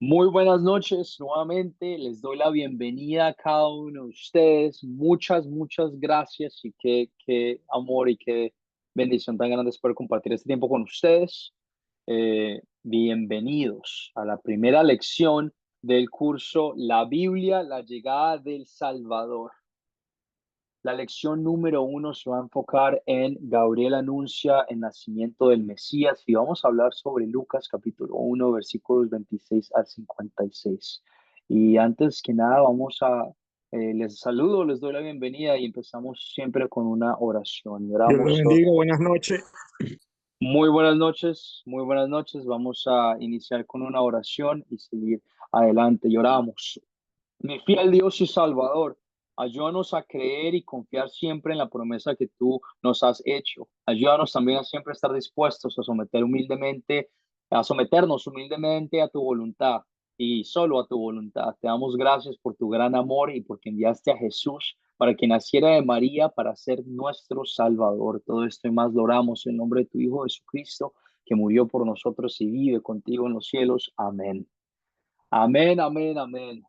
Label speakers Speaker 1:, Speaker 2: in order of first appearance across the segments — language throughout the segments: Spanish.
Speaker 1: Muy buenas noches, nuevamente les doy la bienvenida a cada uno de ustedes. Muchas gracias y qué amor y qué bendición tan grande es poder compartir este tiempo con ustedes. Bienvenidos a la primera lección del curso La Biblia, la llegada del Salvador. La lección número 1 se va a enfocar en Gabriel anuncia el nacimiento del Mesías y vamos a hablar sobre Lucas capítulo 1, versículos 26 al 56. Y antes que nada les saludo, les doy la bienvenida y empezamos siempre con una oración. Y
Speaker 2: Dios lo
Speaker 1: oramos
Speaker 2: bendiga, buenas noches.
Speaker 1: muy buenas noches, muy buenas noches. Vamos a iniciar con una oración y seguir adelante. Y oramos. Mi fiel Dios y Salvador, ayúdanos a creer y confiar siempre en la promesa que tú nos has hecho. Ayúdanos también a siempre estar dispuestos a someternos humildemente a tu voluntad y solo a tu voluntad. Te damos gracias por tu gran amor y porque enviaste a Jesús para que naciera de María para ser nuestro Salvador. Todo esto y más lo oramos en nombre de tu Hijo Jesucristo, que murió por nosotros y vive contigo en los cielos. Amén. Amén, amén, amén.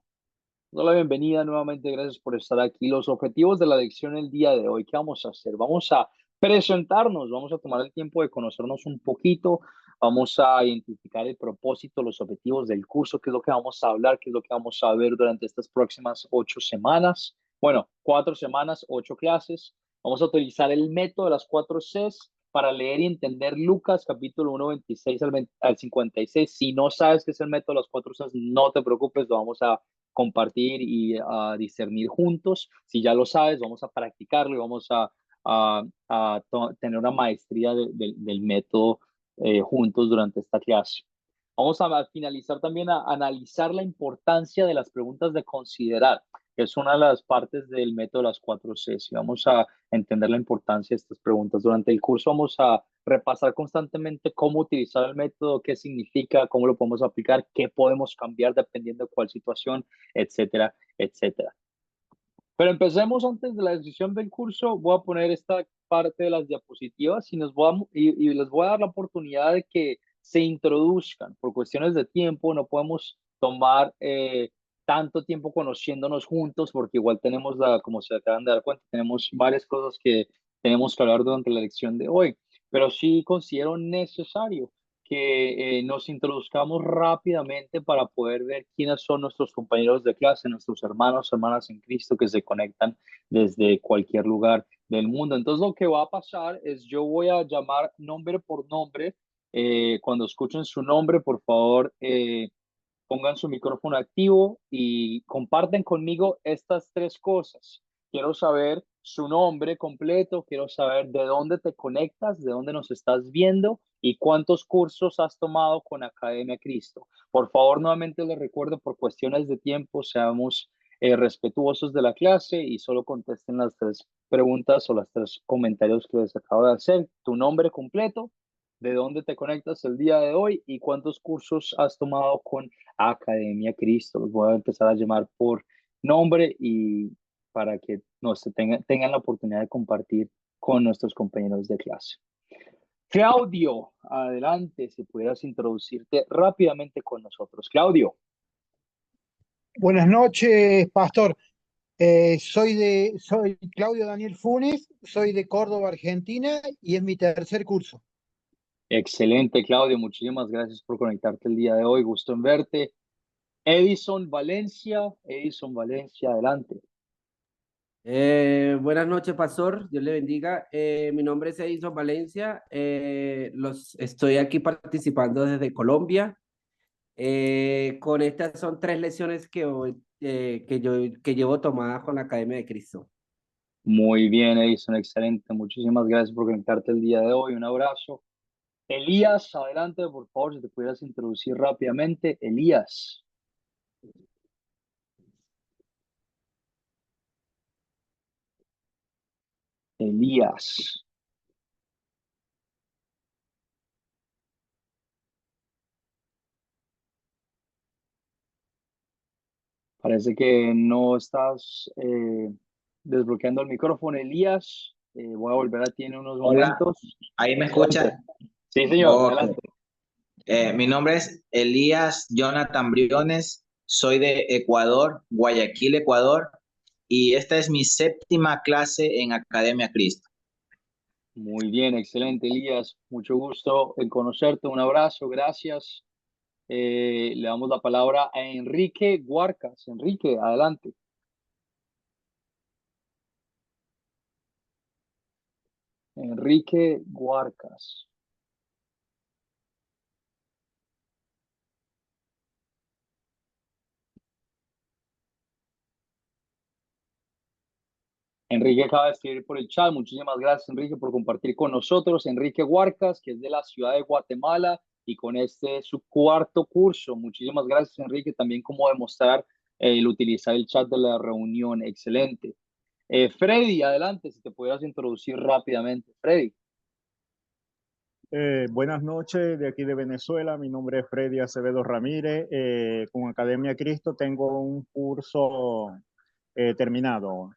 Speaker 1: Hola, bienvenida nuevamente, gracias por estar aquí. Los objetivos de la lección el día de hoy, ¿qué vamos a hacer? Vamos a presentarnos, vamos a tomar el tiempo de conocernos un poquito, vamos a identificar el propósito, los objetivos del curso, qué es lo que vamos a hablar, qué es lo que vamos a ver durante estas próximas 8 semanas. Bueno, 4 semanas, 8 clases. Vamos a utilizar el método de las 4 Cs para leer y entender Lucas capítulo 1, 26 al 56. Si no sabes qué es el método de las 4 Cs, no te preocupes, lo vamos a compartir y a discernir juntos. Si ya lo sabes, vamos a practicarlo y vamos a tener una maestría del método juntos durante esta clase. Vamos a finalizar también a analizar la importancia de las preguntas de considerar, que es una de las partes del método de las 4 Cs. Y vamos a entender la importancia de estas preguntas. Durante el curso vamos a repasar constantemente cómo utilizar el método, qué significa, cómo lo podemos aplicar, qué podemos cambiar dependiendo de cuál situación, etcétera, etcétera. Pero empecemos antes de la decisión del curso. Voy a poner esta parte de las diapositivas y les voy a dar la oportunidad de que se introduzcan. Por cuestiones de tiempo, no podemos tomar tanto tiempo conociéndonos juntos porque igual tenemos, como se acaban de dar cuenta, tenemos varias cosas que tenemos que hablar durante la lección de hoy. Pero sí considero necesario que nos introduzcamos rápidamente para poder ver quiénes son nuestros compañeros de clase, nuestros hermanos, hermanas en Cristo que se conectan desde cualquier lugar del mundo. Entonces lo que va a pasar es yo voy a llamar nombre por nombre. Cuando escuchen su nombre, por favor, pongan su micrófono activo y comparten conmigo estas 3 cosas. Quiero saber su nombre completo, quiero saber de dónde te conectas, de dónde nos estás viendo y cuántos cursos has tomado con Academia Cristo. Por favor, nuevamente les recuerdo, por cuestiones de tiempo, seamos respetuosos de la clase y solo contesten las 3 preguntas o las 3 comentarios que les acabo de hacer. Tu nombre completo, de dónde te conectas el día de hoy y cuántos cursos has tomado con Academia Cristo. Los voy a empezar a llamar por nombre y para que tengan la oportunidad de compartir con nuestros compañeros de clase. Claudio, adelante, si pudieras introducirte rápidamente con nosotros. Claudio.
Speaker 2: Buenas noches, pastor. Soy Claudio Daniel Funes, soy de Córdoba, Argentina, y es mi tercer curso.
Speaker 1: Excelente, Claudio. Muchísimas gracias por conectarte el día de hoy. Gusto en verte. Edison Valencia, adelante.
Speaker 3: Buenas noches, pastor. Dios le bendiga. Mi nombre es Edison Valencia. Estoy aquí participando desde Colombia. Con estas son 3 lecciones que llevo tomadas con la Academia de Cristo.
Speaker 1: Muy bien, Edison, excelente. Muchísimas gracias por conectarte el día de hoy. Un abrazo. Elías, adelante, por favor, si te pudieras introducir rápidamente. Elías. Elías. Parece que no estás desbloqueando el micrófono, Elías. Voy a volver a ti en unos
Speaker 4: Hola,
Speaker 1: momentos.
Speaker 4: ¿ahí me
Speaker 1: Adelante.
Speaker 4: escucha?
Speaker 1: Sí, señor,
Speaker 4: Ok.
Speaker 1: adelante.
Speaker 4: Mi nombre es Elías Jonathan Briones, soy de Ecuador, Guayaquil, Ecuador, y esta es mi séptima clase en Academia Cristo.
Speaker 1: Muy bien, excelente, Elías. Mucho gusto en conocerte. Un abrazo, gracias. Le damos la palabra a Enrique Guarcas. Enrique, adelante. Enrique Guarcas. Enrique acaba de escribir por el chat. Muchísimas gracias, Enrique, por compartir con nosotros. Enrique Huarcas, que es de la ciudad de Guatemala, y con este es su cuarto curso. Muchísimas gracias, Enrique, también como demostrar el utilizar el chat de la reunión. Excelente. Freddy, adelante, si te pudieras introducir rápidamente. Freddy.
Speaker 5: Buenas noches, de aquí de Venezuela. Mi nombre es Freddy Acevedo Ramírez. Con Academia Cristo tengo un curso terminado.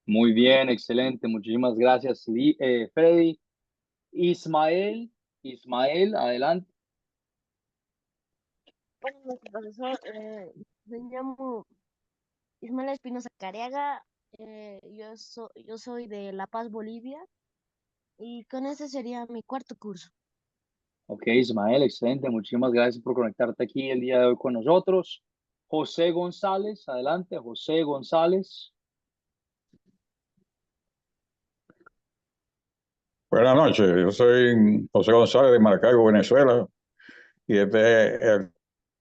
Speaker 1: Muy bien, excelente. Muchísimas gracias, Freddy. Ismael, adelante.
Speaker 6: Buenas noches, profesor. Me llamo Ismael Espinosa Careaga. Yo soy de La Paz, Bolivia. Y con ese sería mi cuarto curso.
Speaker 1: Ok, Ismael, excelente. Muchísimas gracias por conectarte aquí el día de hoy con nosotros. José González, adelante, José González.
Speaker 7: Buenas noches, yo soy José González de Maracaibo, Venezuela, y este es el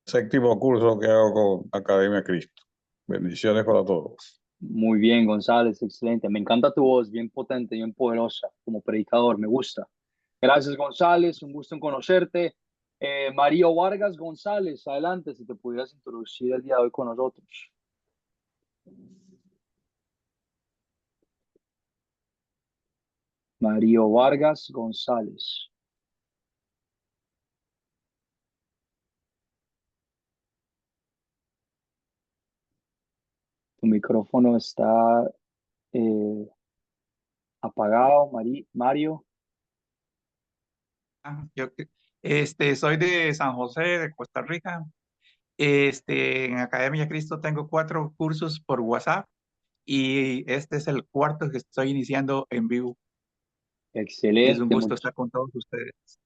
Speaker 7: séptimo curso que hago con Academia Cristo. Bendiciones para todos.
Speaker 1: Muy bien, González, excelente. Me encanta tu voz, bien potente, bien poderosa como predicador, me gusta. Gracias, González, un gusto en conocerte. Mario Vargas González, adelante, si te pudieras introducir el día de hoy con nosotros. Mario Vargas González. Tu micrófono está apagado, Mario.
Speaker 8: Yo soy de San José, de Costa Rica. En Academia Cristo tengo 4 cursos por WhatsApp y este es el cuarto que estoy iniciando en vivo. Es un
Speaker 1: Excelente,
Speaker 8: gusto estar con todos ustedes.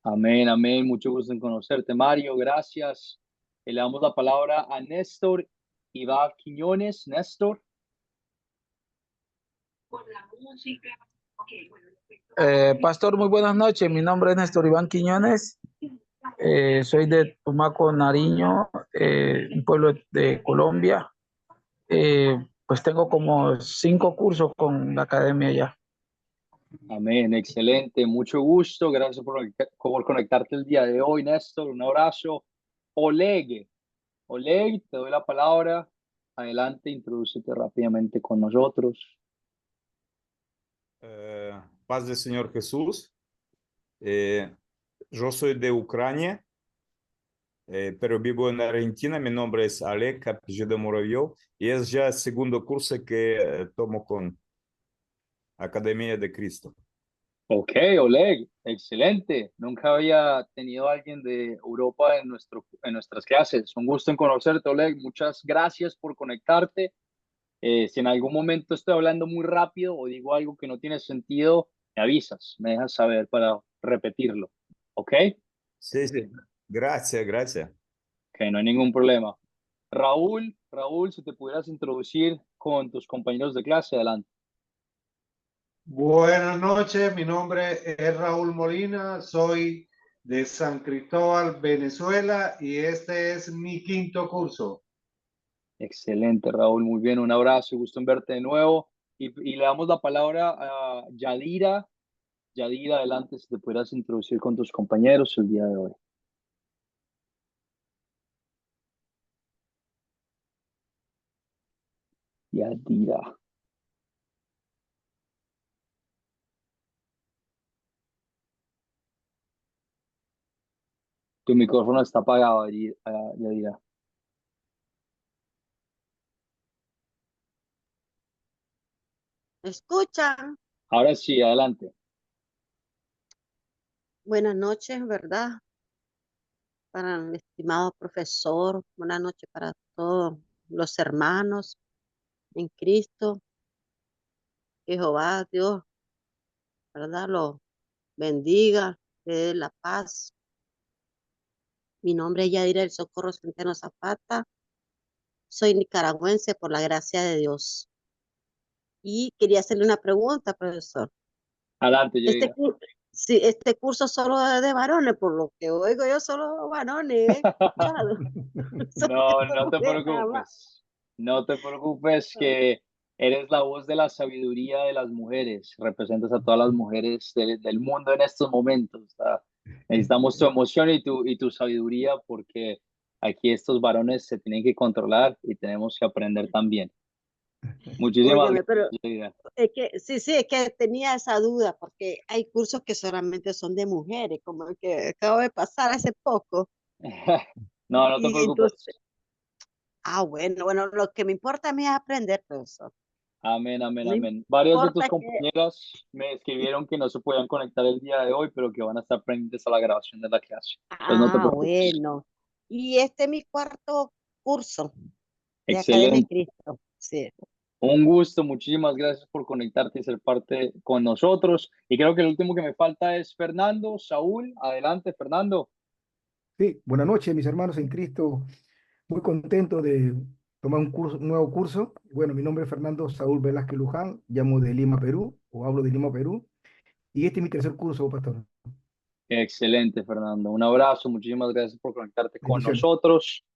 Speaker 1: amén, amén, mucho gusto en conocerte, Mario, gracias. Le damos la palabra a Néstor Iván Quiñones. Néstor.
Speaker 9: Pastor, muy buenas noches. Mi nombre es Néstor Iván Quiñones. Soy de Tumaco, Nariño, un pueblo de Colombia. Pues tengo como 5 cursos con la academia ya.
Speaker 1: Amén, excelente, mucho gusto, gracias por conectarte el día de hoy, Néstor, un abrazo. Oleg, te doy la palabra, adelante, introdúcete rápidamente con nosotros.
Speaker 10: Paz del Señor Jesús. Yo soy de Ucrania, pero vivo en Argentina. Mi nombre es Alek, apellido Muravio, y es ya el segundo curso que tomo con Academia de Cristo.
Speaker 1: Ok, Oleg, excelente. Nunca había tenido a alguien de Europa en nuestras clases. Un gusto en conocerte, Oleg. Muchas gracias por conectarte. Si en algún momento estoy hablando muy rápido o digo algo que no tiene sentido, me avisas, me dejas saber para repetirlo. ¿Ok?
Speaker 10: Sí, sí. Gracias, gracias.
Speaker 1: Que no hay ningún problema. Raúl, si te pudieras introducir con tus compañeros de clase, adelante.
Speaker 11: Buenas noches, mi nombre es Raúl Molina, soy de San Cristóbal, Venezuela, y este es mi quinto curso.
Speaker 1: Excelente, Raúl, muy bien, un abrazo, gusto en verte de nuevo. Y le damos la palabra a Yadira. Yadira, adelante, si te pudieras introducir con tus compañeros el día de hoy. Yadira. Tu micrófono está apagado, Yadira.
Speaker 6: ¿Me escuchan?
Speaker 1: Ahora sí, adelante.
Speaker 12: Buenas noches, ¿verdad? Para el estimado profesor, buenas noches para todos los hermanos en Cristo. Que Jehová, Dios, ¿verdad? Los bendiga, le dé la paz. Mi nombre es Yadira del Socorro Centeno Zapata. Soy nicaragüense por la gracia de Dios. Y quería hacerle una pregunta, profesor.
Speaker 1: Adelante,
Speaker 12: Este
Speaker 1: Yadira.
Speaker 12: curso, sí, este curso solo es de varones, por lo que oigo yo, solo varones, ¿eh? Escuchado.
Speaker 1: No, no te
Speaker 12: Mujeres nada más.
Speaker 1: preocupes. No te preocupes que eres la voz de la sabiduría de las mujeres. Representas a todas las mujeres del mundo en estos momentos. Necesitamos tu emoción y tu sabiduría porque aquí estos varones se tienen que controlar y tenemos que aprender también. Muchísimas
Speaker 12: Óigame, pero
Speaker 1: gracias, Yadira.
Speaker 12: es que, sí, es que tenía esa duda, porque hay cursos que solamente son de mujeres, como el que acabo de pasar hace poco.
Speaker 1: No, no te
Speaker 12: Y entonces,
Speaker 1: preocupes.
Speaker 12: bueno, lo que me importa a mí es aprender, profesor.
Speaker 1: Amén, amén,
Speaker 12: No
Speaker 1: amén. Varias de tus
Speaker 12: importa que,
Speaker 1: compañeras me escribieron que no se podían conectar el día de hoy, pero que van a estar pendientes a la grabación de la clase. Entonces no te preocupes.
Speaker 12: bueno. Y este es mi cuarto curso de Academia
Speaker 1: Excelente.
Speaker 12: Cristo. Sí.
Speaker 1: Un gusto. Muchísimas gracias por conectarte y ser parte con nosotros. Y creo que el último que me falta es Fernando, Saúl. Adelante, Fernando.
Speaker 13: Sí, buenas noches, mis hermanos en Cristo. Muy contento de tomar un nuevo curso. Bueno, mi nombre es Fernando Saúl Velázquez Luján, llamo de Lima, Perú, o hablo de Lima, Perú, y este es mi tercer curso, pastor.
Speaker 1: Excelente, Fernando. Un abrazo. Muchísimas gracias por conectarte con
Speaker 13: Bendiciones.
Speaker 1: nosotros.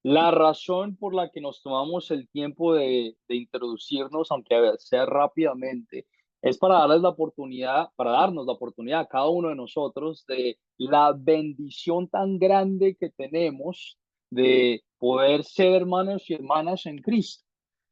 Speaker 1: La razón por la que nos tomamos el tiempo de introducirnos, aunque sea rápidamente, es para darles la oportunidad, para darnos la oportunidad a cada uno de nosotros de la bendición tan grande que tenemos de poder ser hermanos y hermanas en Cristo,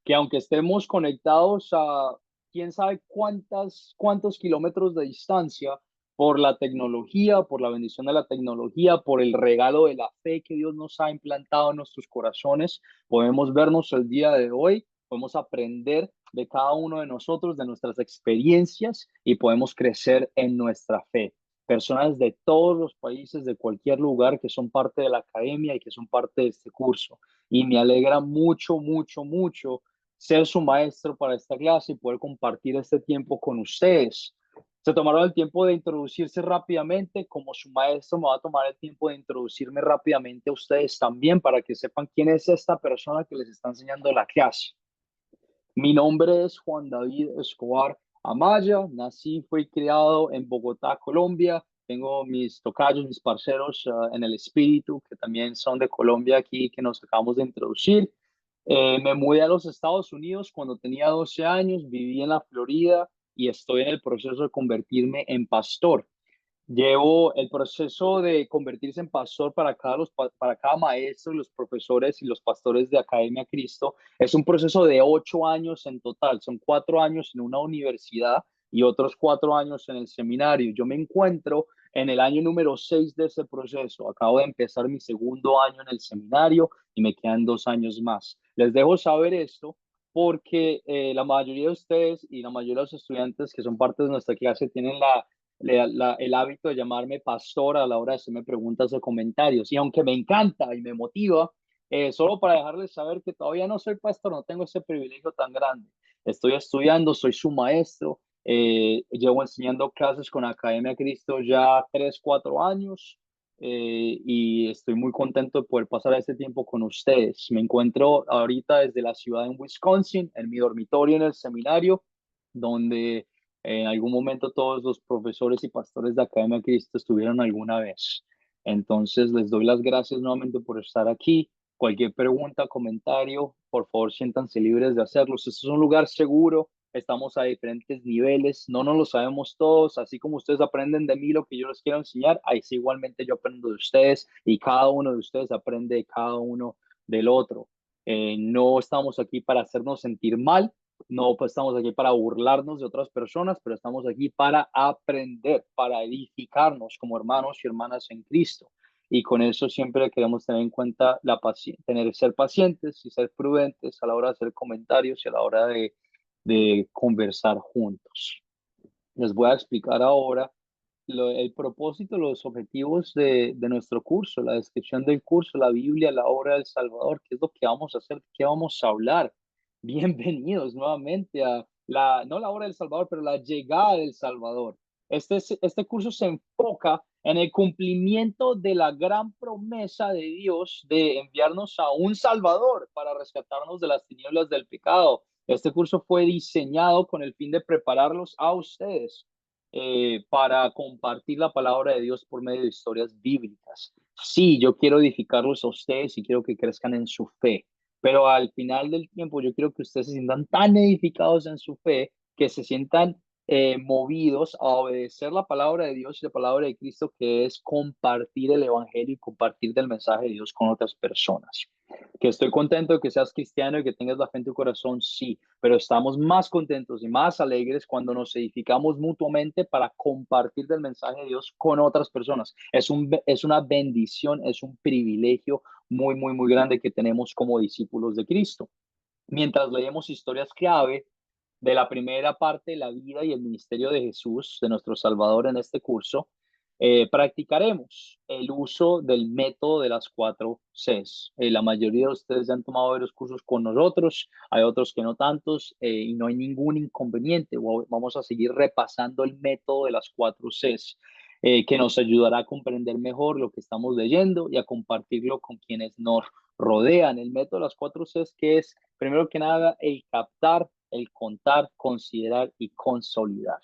Speaker 1: que aunque estemos conectados a quién sabe cuántos kilómetros de distancia, por la tecnología, por la bendición de la tecnología, por el regalo de la fe que Dios nos ha implantado en nuestros corazones. Podemos vernos el día de hoy, podemos aprender de cada uno de nosotros, de nuestras experiencias y podemos crecer en nuestra fe. Personas de todos los países, de cualquier lugar que son parte de la academia y que son parte de este curso. Y me alegra mucho, mucho, mucho ser su maestro para esta clase y poder compartir este tiempo con ustedes. Se tomaron el tiempo de introducirse rápidamente, como su maestro me va a tomar el tiempo de introducirme rápidamente a ustedes también para que sepan quién es esta persona que les está enseñando la clase. Mi nombre es Juan David Escobar Amaya, nací, fui criado en Bogotá, Colombia. Tengo mis tocayos, mis parceros en el espíritu, que también son de Colombia aquí, que nos acabamos de introducir. Me mudé a los Estados Unidos cuando tenía 12 años, viví en la Florida y estoy en el proceso de convertirme en pastor. Llevo el proceso de convertirse en pastor para cada maestro, los profesores y los pastores de Academia Cristo. Es un proceso de 8 años en total. Son 4 años en una universidad y otros 4 años en el seminario. Yo me encuentro en el año número 6 de ese proceso. Acabo de empezar mi segundo año en el seminario y me quedan 2 años más. Les dejo saber esto porque la mayoría de ustedes y la mayoría de los estudiantes que son parte de nuestra clase tienen el hábito de llamarme pastor a la hora de hacerme preguntas o comentarios. Y aunque me encanta y me motiva, solo para dejarles saber que todavía no soy pastor, no tengo ese privilegio tan grande. Estoy estudiando, soy su maestro, llevo enseñando clases con Academia Cristo ya 3, 4 años. Y estoy muy contento de poder pasar este tiempo con ustedes. Me encuentro ahorita desde la ciudad en Wisconsin, en mi dormitorio en el seminario, donde en algún momento todos los profesores y pastores de Academia Cristo estuvieron alguna vez. Entonces les doy las gracias nuevamente por estar aquí. Cualquier pregunta, comentario, por favor siéntanse libres de hacerlos. Este es un lugar seguro, estamos a diferentes niveles, no nos lo sabemos todos, así como ustedes aprenden de mí lo que yo les quiero enseñar, así igualmente yo aprendo de ustedes y cada uno de ustedes aprende de cada uno del otro. No estamos aquí para hacernos sentir mal, no pues estamos aquí para burlarnos de otras personas, pero estamos aquí para aprender, para edificarnos como hermanos y hermanas en Cristo. Y con eso siempre queremos tener en cuenta ser pacientes y ser prudentes a la hora de hacer comentarios y a la hora de conversar juntos. Les voy a explicar ahora el propósito, los objetivos de nuestro curso, la descripción del curso, la Biblia, la obra del Salvador, qué es lo que vamos a hacer, qué vamos a hablar. Bienvenidos nuevamente a no la obra del Salvador, pero la llegada del Salvador. Este curso se enfoca en el cumplimiento de la gran promesa de Dios de enviarnos a un Salvador para rescatarnos de las tinieblas del pecado. Este curso fue diseñado con el fin de prepararlos a ustedes para compartir la palabra de Dios por medio de historias bíblicas. Sí, yo quiero edificarlos a ustedes y quiero que crezcan en su fe, pero al final del tiempo yo quiero que ustedes se sientan tan edificados en su fe que se sientan movidos a obedecer la palabra de Dios y la palabra de Cristo, que es compartir el evangelio y compartir del mensaje de Dios con otras personas. Que estoy contento de que seas cristiano y que tengas la fe en tu corazón, sí, pero estamos más contentos y más alegres cuando nos edificamos mutuamente para compartir del mensaje de Dios con otras personas. Es una bendición, es un privilegio muy, muy, muy grande que tenemos como discípulos de Cristo. Mientras leemos historias clave de la primera parte de la vida y el ministerio de Jesús, de nuestro Salvador en este curso, practicaremos el uso del método de las 4 Cs. La mayoría de ustedes ya han tomado varios cursos con nosotros, hay otros que no tantos, y no hay ningún inconveniente. Vamos a seguir repasando el método de las 4 Cs, que nos ayudará a comprender mejor lo que estamos leyendo y a compartirlo con quienes nos rodean. El método de las 4 Cs, que es, primero que nada, el captar, el contar, considerar y consolidar.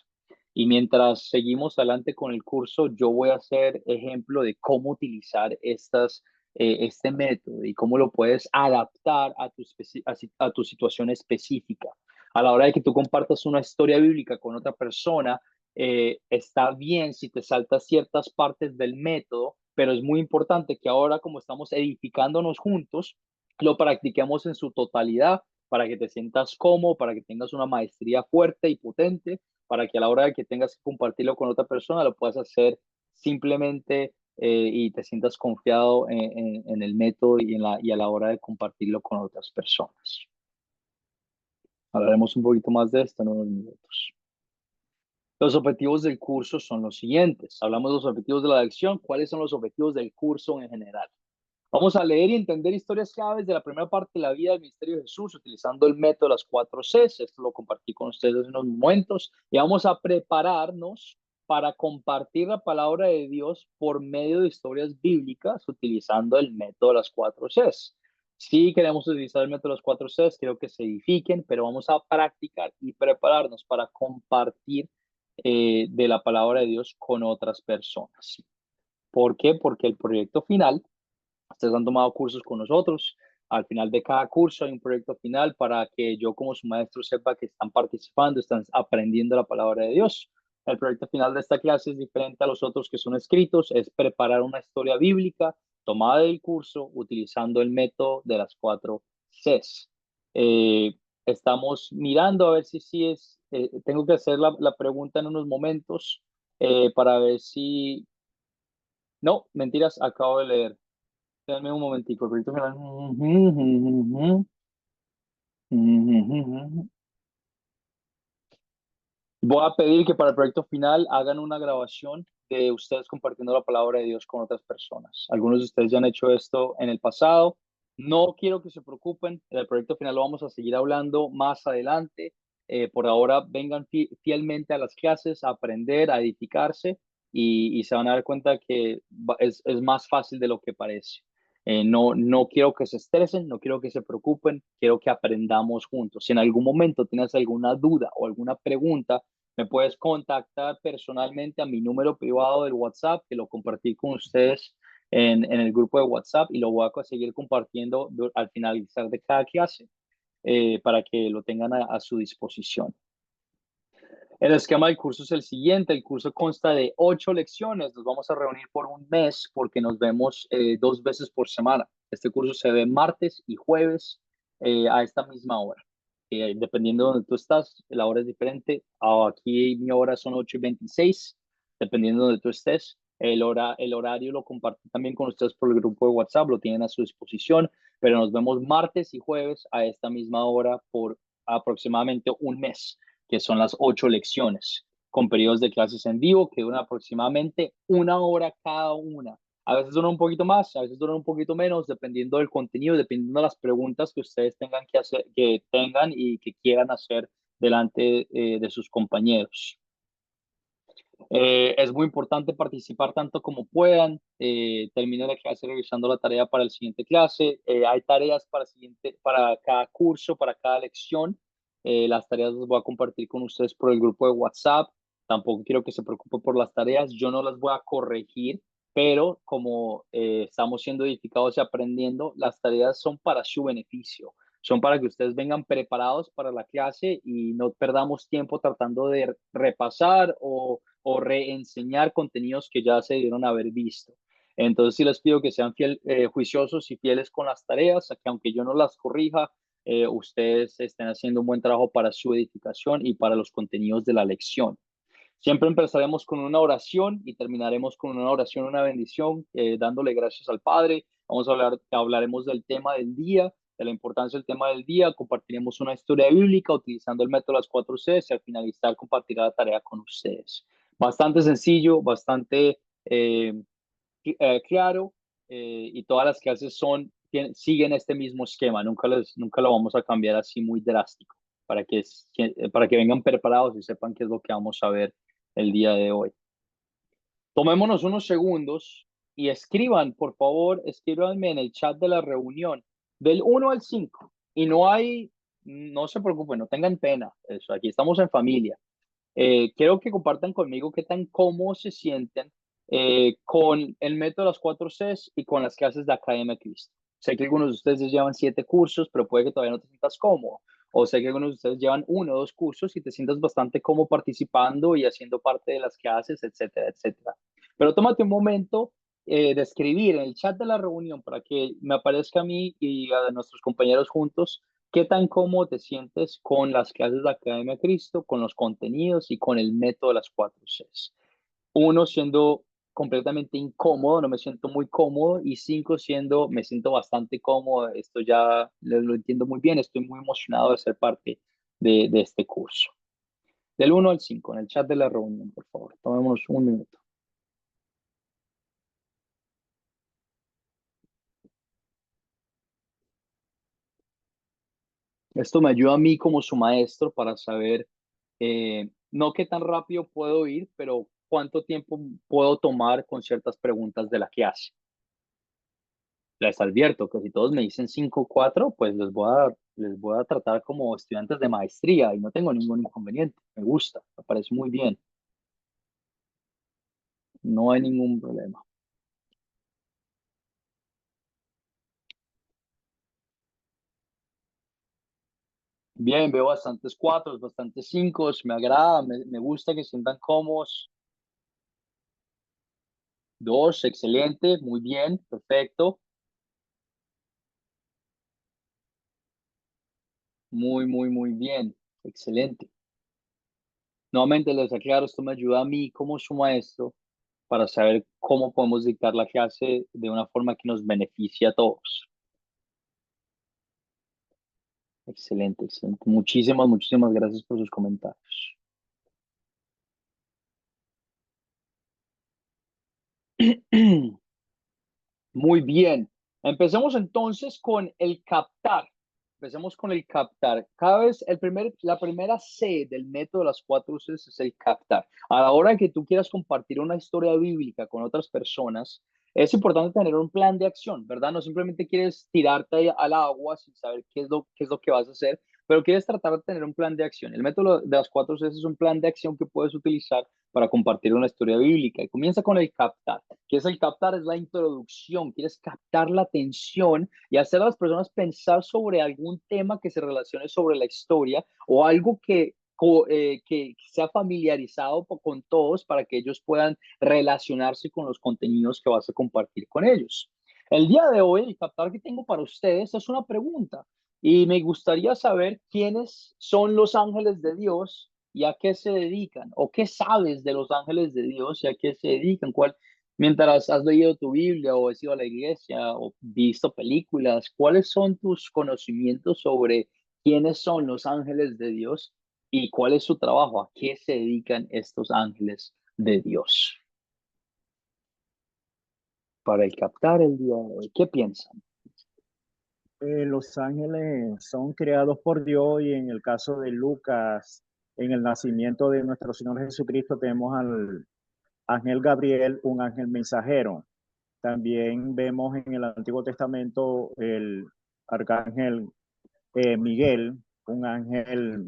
Speaker 1: Y mientras seguimos adelante con el curso, yo voy a hacer ejemplo de cómo utilizar este método y cómo lo puedes adaptar a tu situación específica. A la hora de que tú compartas una historia bíblica con otra persona, está bien si te saltas ciertas partes del método, pero es muy importante que ahora, como estamos edificándonos juntos, lo practiquemos en su totalidad para que te sientas cómodo, para que tengas una maestría fuerte y potente, para que a la hora de que tengas que compartirlo con otra persona lo puedas hacer simplemente y te sientas confiado en el método y a la hora de compartirlo con otras personas. Hablaremos un poquito más de esto en unos minutos. Los objetivos del curso son los siguientes. Hablamos de los objetivos de la lección. ¿Cuáles son los objetivos del curso en general? Vamos a leer y entender historias claves de la primera parte de la vida del ministerio de Jesús utilizando el método de las 4 Cs. Esto lo compartí con ustedes en unos momentos. Y vamos a prepararnos para compartir la palabra de Dios por medio de historias bíblicas utilizando el método de las 4 Cs. Si queremos utilizar el método de las 4 Cs, quiero que se edifiquen, pero vamos a practicar y prepararnos para compartir de la palabra de Dios con otras personas. ¿Por qué? Porque el proyecto final, ustedes han tomado cursos con nosotros, al final de cada curso hay un proyecto final para que yo como su maestro sepa que están participando, están aprendiendo la palabra de Dios. El proyecto final de esta clase es diferente a los otros que son escritos, es preparar una historia bíblica tomada del curso utilizando el método de las 4 Cs. Estamos mirando a ver si es, tengo que hacer la pregunta en unos momentos para ver si, no, mentiras, acabo de leer. Dame un momentico, el proyecto final. Voy a pedir que para el proyecto final hagan una grabación de ustedes compartiendo la palabra de Dios con otras personas. Algunos de ustedes ya han hecho esto en el pasado. No quiero que se preocupen. En el proyecto final lo vamos a seguir hablando más adelante. Por ahora vengan fielmente a las clases a aprender, a edificarse y se van a dar cuenta que es más fácil de lo que parece. No quiero que se estresen, no quiero que se preocupen, quiero que aprendamos juntos. Si en algún momento tienes alguna duda o alguna pregunta, me puedes contactar personalmente a mi número privado del WhatsApp, que lo compartí con ustedes en el grupo de WhatsApp y lo voy a seguir compartiendo al finalizar de cada clase para que lo tengan a su disposición. El esquema del curso es el siguiente. El curso consta de 8 lecciones. Nos vamos a reunir por un mes porque nos vemos 2 veces por semana. Este curso se ve martes y jueves a esta misma hora. Dependiendo de donde tú estás, la hora es diferente. Aquí mi hora son 8:26, dependiendo de donde tú estés. El horario lo comparto también con ustedes por el grupo de WhatsApp, lo tienen a su disposición, pero nos vemos martes y jueves a esta misma hora por aproximadamente un mes, que son las 8 lecciones. con periodos de clases en vivo que duran aproximadamente 1 hora cada una. A veces duran un poquito más, a veces duran un poquito menos, dependiendo del contenido, dependiendo de las preguntas que ustedes tengan que hacer, que tengan y que quieran hacer delante de sus compañeros. Es muy importante participar tanto como puedan. Terminen la clase revisando la tarea para el siguiente clase. Hay tareas para cada curso, para cada lección. Las tareas las voy a compartir con ustedes por el grupo de WhatsApp. Tampoco quiero que se preocupen por las tareas. Yo no las voy a corregir, pero como estamos siendo edificados y aprendiendo, las tareas son para su beneficio. Son para que ustedes vengan preparados para la clase y no perdamos tiempo tratando de repasar o reenseñar contenidos que ya se dieron a haber visto. Entonces, sí les pido que sean juiciosos y fieles con las tareas, que aunque yo no las corrija, ustedes estén haciendo un buen trabajo para su edificación y para los contenidos de la lección. Siempre empezaremos con una oración y terminaremos con una oración, una bendición, dándole gracias al Padre. Hablaremos del tema del día, de la importancia del tema del día, compartiremos una historia bíblica utilizando el método de las 4 Cs y al finalizar compartiré la tarea con ustedes. Bastante sencillo, bastante claro, y todas las clases siguen este mismo esquema, nunca lo vamos a cambiar así muy drástico, para que vengan preparados y sepan qué es lo que vamos a ver el día de hoy. Tomémonos unos segundos y escriban, por favor, escríbanme en el chat de la reunión del 1 al 5. Y no se preocupen, no tengan pena. Eso, aquí estamos en familia. Quiero que compartan conmigo qué tan cómodos se sienten con el método de las 4 Cs y con las clases de Academia Cristo. Sé que algunos de ustedes llevan 7 cursos, pero puede que todavía no te sientas cómodo. O sé que algunos de ustedes llevan 1 o 2 cursos y te sientas bastante cómodo participando y haciendo parte de las clases, etcétera, etcétera. Pero tómate un momento de escribir en el chat de la reunión para que me aparezca a mí y a nuestros compañeros juntos qué tan cómodo te sientes con las clases de Academia Cristo, con los contenidos y con el método de las 4 Cs. 1 siendo completamente incómodo, no me siento muy cómodo, y 5 siendo, me siento bastante cómodo, esto ya lo entiendo muy bien, estoy muy emocionado de ser parte de este curso. Del 1 al 5, en el chat de la reunión, por favor, tomémonos un minuto. Esto me ayuda a mí como su maestro para saber no qué tan rápido puedo ir, pero cuánto tiempo puedo tomar con ciertas preguntas de la clase. Les advierto que si todos me dicen 5 4, pues les voy a tratar como estudiantes de maestría y no tengo ningún inconveniente. Me gusta, me parece muy bien. No hay ningún problema. Bien, veo bastantes 4, bastantes 5, me agrada, me gusta que se sientan cómodos. 2, excelente, muy bien, perfecto. Muy, muy, muy bien, excelente. Nuevamente les aclaro, esto me ayuda a mí como su maestro para saber cómo podemos dictar la clase de una forma que nos beneficie a todos. Excelente, excelente. Muchísimas, muchísimas gracias por sus comentarios. Muy bien. Empecemos entonces con el captar. Empecemos con el captar. Cada vez la primera C del método de las 4 Cs es el captar. A la hora que tú quieras compartir una historia bíblica con otras personas, es importante tener un plan de acción, ¿verdad? No simplemente quieres tirarte al agua sin saber qué es lo que vas a hacer, pero quieres tratar de tener un plan de acción. El método de las 4 Cs es un plan de acción que puedes utilizar para compartir una historia bíblica. Y comienza con el captar. ¿Qué es el captar? Es la introducción. Quieres captar la atención y hacer a las personas pensar sobre algún tema que se relacione sobre la historia o algo que sea familiarizado con todos para que ellos puedan relacionarse con los contenidos que vas a compartir con ellos. El día de hoy, el captar que tengo para ustedes es una pregunta y me gustaría saber quiénes son los ángeles de Dios y a qué se dedican, o qué sabes de los ángeles de Dios y a qué se dedican, mientras has leído tu Biblia o has ido a la iglesia o visto películas, ¿cuáles son tus conocimientos sobre quiénes son los ángeles de Dios ¿Y cuál es su trabajo? ¿A qué se dedican estos ángeles de Dios? Para el captar el día de hoy, ¿qué piensan?
Speaker 5: Los ángeles son creados por Dios y en el caso de Lucas, en el nacimiento de nuestro Señor Jesucristo, tenemos al ángel Gabriel, un ángel mensajero. También vemos en el Antiguo Testamento el arcángel Miguel, un ángel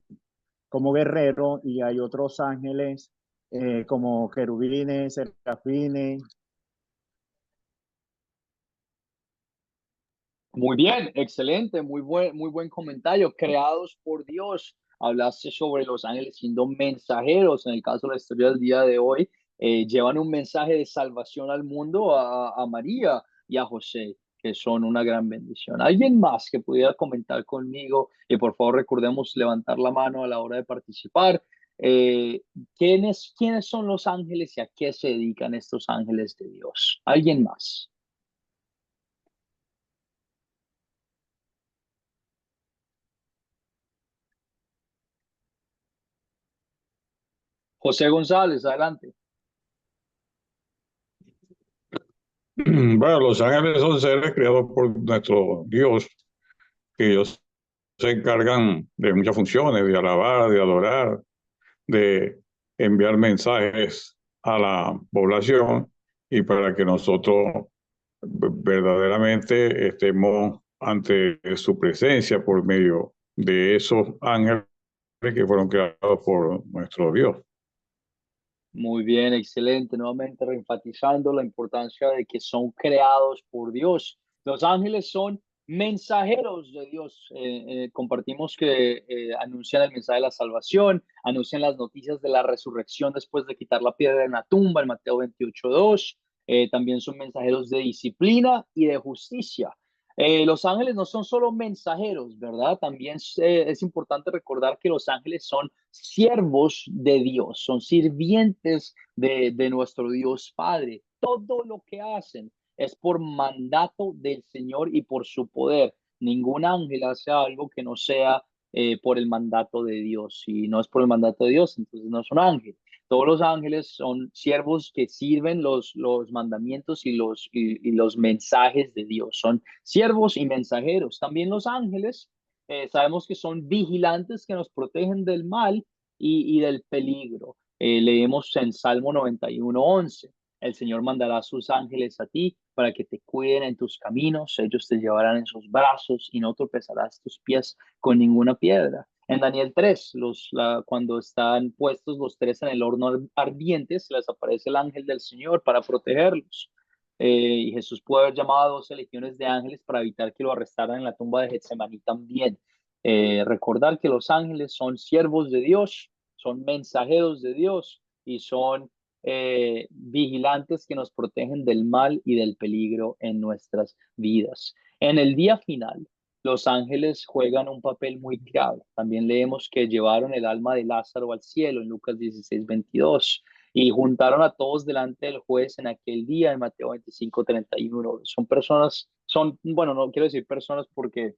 Speaker 5: como guerrero, y hay otros ángeles como querubines, serafines.
Speaker 1: Muy bien, excelente, muy buen comentario. Creados por Dios. Hablaste sobre los ángeles siendo mensajeros. En el caso de la historia del día de hoy, llevan un mensaje de salvación al mundo a María y a José, que son una gran bendición. ¿Alguien más que pudiera comentar conmigo? Y por favor, recordemos levantar la mano a la hora de participar. ¿Quiénes son los ángeles y a qué se dedican estos ángeles de Dios? ¿Alguien más? José González, adelante.
Speaker 7: Bueno, los ángeles son seres creados por nuestro Dios, que ellos se encargan de muchas funciones, de alabar, de adorar, de enviar mensajes a la población y para que nosotros verdaderamente estemos ante su presencia por medio de esos ángeles que fueron creados por nuestro Dios.
Speaker 1: Muy bien, excelente. Nuevamente reenfatizando la importancia de que son creados por Dios. Los ángeles son mensajeros de Dios. Compartimos que anuncian el mensaje de la salvación, anuncian las noticias de la resurrección después de quitar la piedra en la tumba, en Mateo 28:2. También son mensajeros de disciplina y de justicia. Los ángeles no son solo mensajeros, ¿verdad? También es importante recordar que los ángeles son siervos de Dios, son sirvientes de nuestro Dios Padre. Todo lo que hacen es por mandato del Señor y por su poder. Ningún ángel hace algo que no sea por el mandato de Dios. Si no es por el mandato de Dios, entonces no son ángeles. Todos los ángeles son siervos que sirven los mandamientos y los mensajes de Dios. Son siervos y mensajeros. También los ángeles sabemos que son vigilantes que nos protegen del mal y del peligro. Leemos en Salmo 91:11. El Señor mandará a sus ángeles a ti para que te cuiden en tus caminos. Ellos te llevarán en sus brazos y no tropezarás tus pies con ninguna piedra. En Daniel 3, cuando están puestos los tres en el horno ardiente, se les aparece el ángel del Señor para protegerlos. Y Jesús puede haber llamado a 12 legiones de ángeles para evitar que lo arrestaran en la tumba de Getsemaní también. Recordar que los ángeles son siervos de Dios, son mensajeros de Dios y son vigilantes que nos protegen del mal y del peligro en nuestras vidas. En el día final, los ángeles juegan un papel muy clave. También leemos que llevaron el alma de Lázaro al cielo en Lucas 16:22 y juntaron a todos delante del juez en aquel día en Mateo 25:31. Son personas, bueno, no quiero decir personas porque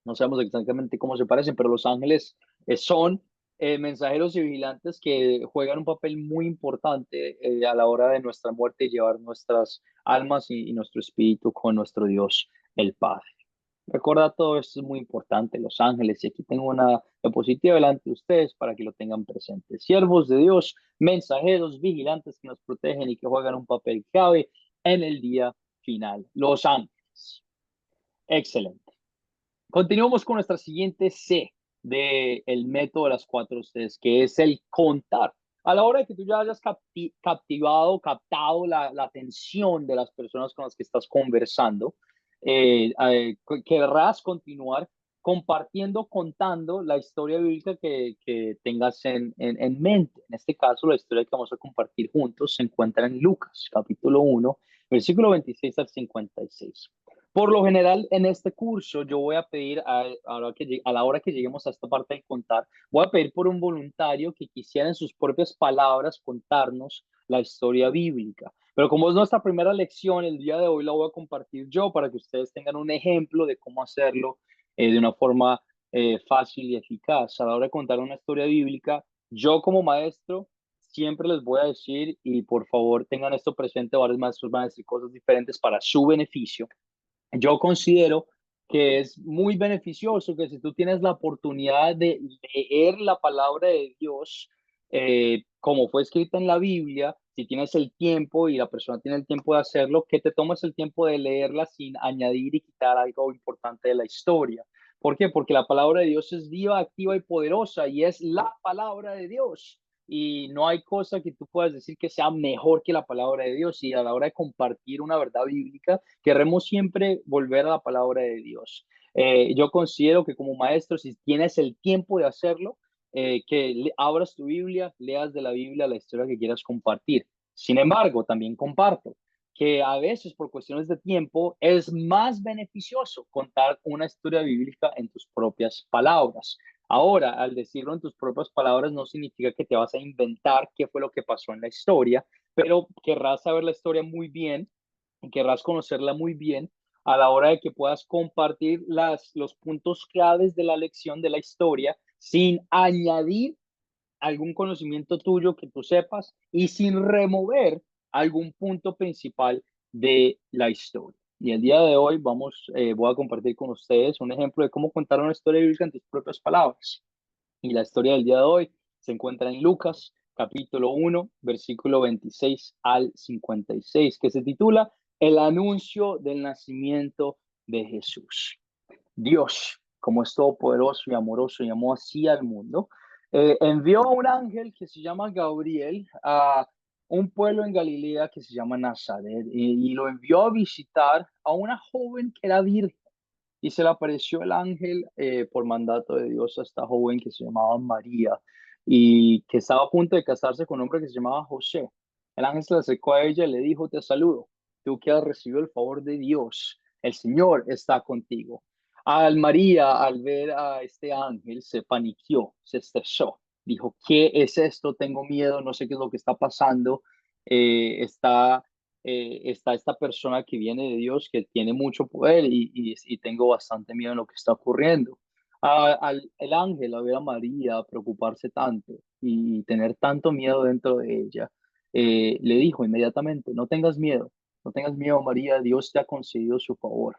Speaker 1: no sabemos exactamente cómo se parecen, pero los ángeles son mensajeros y vigilantes que juegan un papel muy importante a la hora de nuestra muerte y llevar nuestras almas y nuestro espíritu con nuestro Dios, el Padre. Recuerda, todo esto es muy importante, los ángeles, y aquí tengo una diapositiva delante de ustedes para que lo tengan presente. Siervos de Dios, mensajeros, vigilantes que nos protegen y que juegan un papel clave en el día final. Los ángeles. Excelente. Continuamos con nuestra siguiente C del método de las 4 Cs, que es el contar. A la hora de que tú ya hayas captado la atención de las personas con las que estás conversando, querrás continuar compartiendo, contando la historia bíblica que tengas en mente. En este caso, la historia que vamos a compartir juntos se encuentra en Lucas, capítulo 1, versículo 26 al 56. Por lo general, en este curso, yo voy a pedir, a la hora que lleguemos a esta parte del contar, voy a pedir por un voluntario que quisiera en sus propias palabras contarnos la historia bíblica. Pero como es nuestra primera lección, el día de hoy la voy a compartir yo para que ustedes tengan un ejemplo de cómo hacerlo de una forma fácil y eficaz. A la hora de contar una historia bíblica, yo como maestro siempre les voy a decir, y por favor tengan esto presente, varios maestros van a decir cosas diferentes para su beneficio. Yo considero que es muy beneficioso que si tú tienes la oportunidad de leer la palabra de Dios, como fue escrita en la Biblia, si tienes el tiempo y la persona tiene el tiempo de hacerlo, que te tomes el tiempo de leerla sin añadir y quitar algo importante de la historia. ¿Por qué? Porque la palabra de Dios es viva, activa y poderosa y es la palabra de Dios. Y no hay cosa que tú puedas decir que sea mejor que la palabra de Dios. Y a la hora de compartir una verdad bíblica, queremos siempre volver a la palabra de Dios. Yo considero que como maestro, si tienes el tiempo de hacerlo, abras tu Biblia, leas de la Biblia la historia que quieras compartir. Sin embargo, también comparto que a veces por cuestiones de tiempo es más beneficioso contar una historia bíblica en tus propias palabras. Ahora, al decirlo en tus propias palabras no significa que te vas a inventar qué fue lo que pasó en la historia, pero querrás saber la historia muy bien y querrás conocerla muy bien a la hora de que puedas compartir los puntos claves de la lección de la historia sin añadir algún conocimiento tuyo que tú sepas y sin remover algún punto principal de la historia. Y el día de hoy voy a compartir con ustedes un ejemplo de cómo contar una historia bíblica en tus propias palabras. Y la historia del día de hoy se encuentra en Lucas, capítulo 1, versículo 26 al 56, que se titula El anuncio del nacimiento de Jesús. Dios, como es todopoderoso y amoroso, llamó así al mundo, envió a un ángel que se llama Gabriel a un pueblo en Galilea que se llama Nazaret y lo envió a visitar a una joven que era virgen. Y se le apareció el ángel por mandato de Dios a esta joven que se llamaba María y que estaba a punto de casarse con un hombre que se llamaba José. El ángel se le acercó a ella y le dijo, te saludo, tú que has recibido el favor de Dios, el Señor está contigo. María, al ver a este ángel, se paniqueó, se estresó. Dijo, ¿qué es esto? Tengo miedo, no sé qué es lo que está pasando. Está esta persona que viene de Dios, que tiene mucho poder y tengo bastante miedo en lo que está ocurriendo. El ángel, a ver a María preocuparse tanto y tener tanto miedo dentro de ella, le dijo inmediatamente, no tengas miedo, no tengas miedo, María, Dios te ha concedido su favor.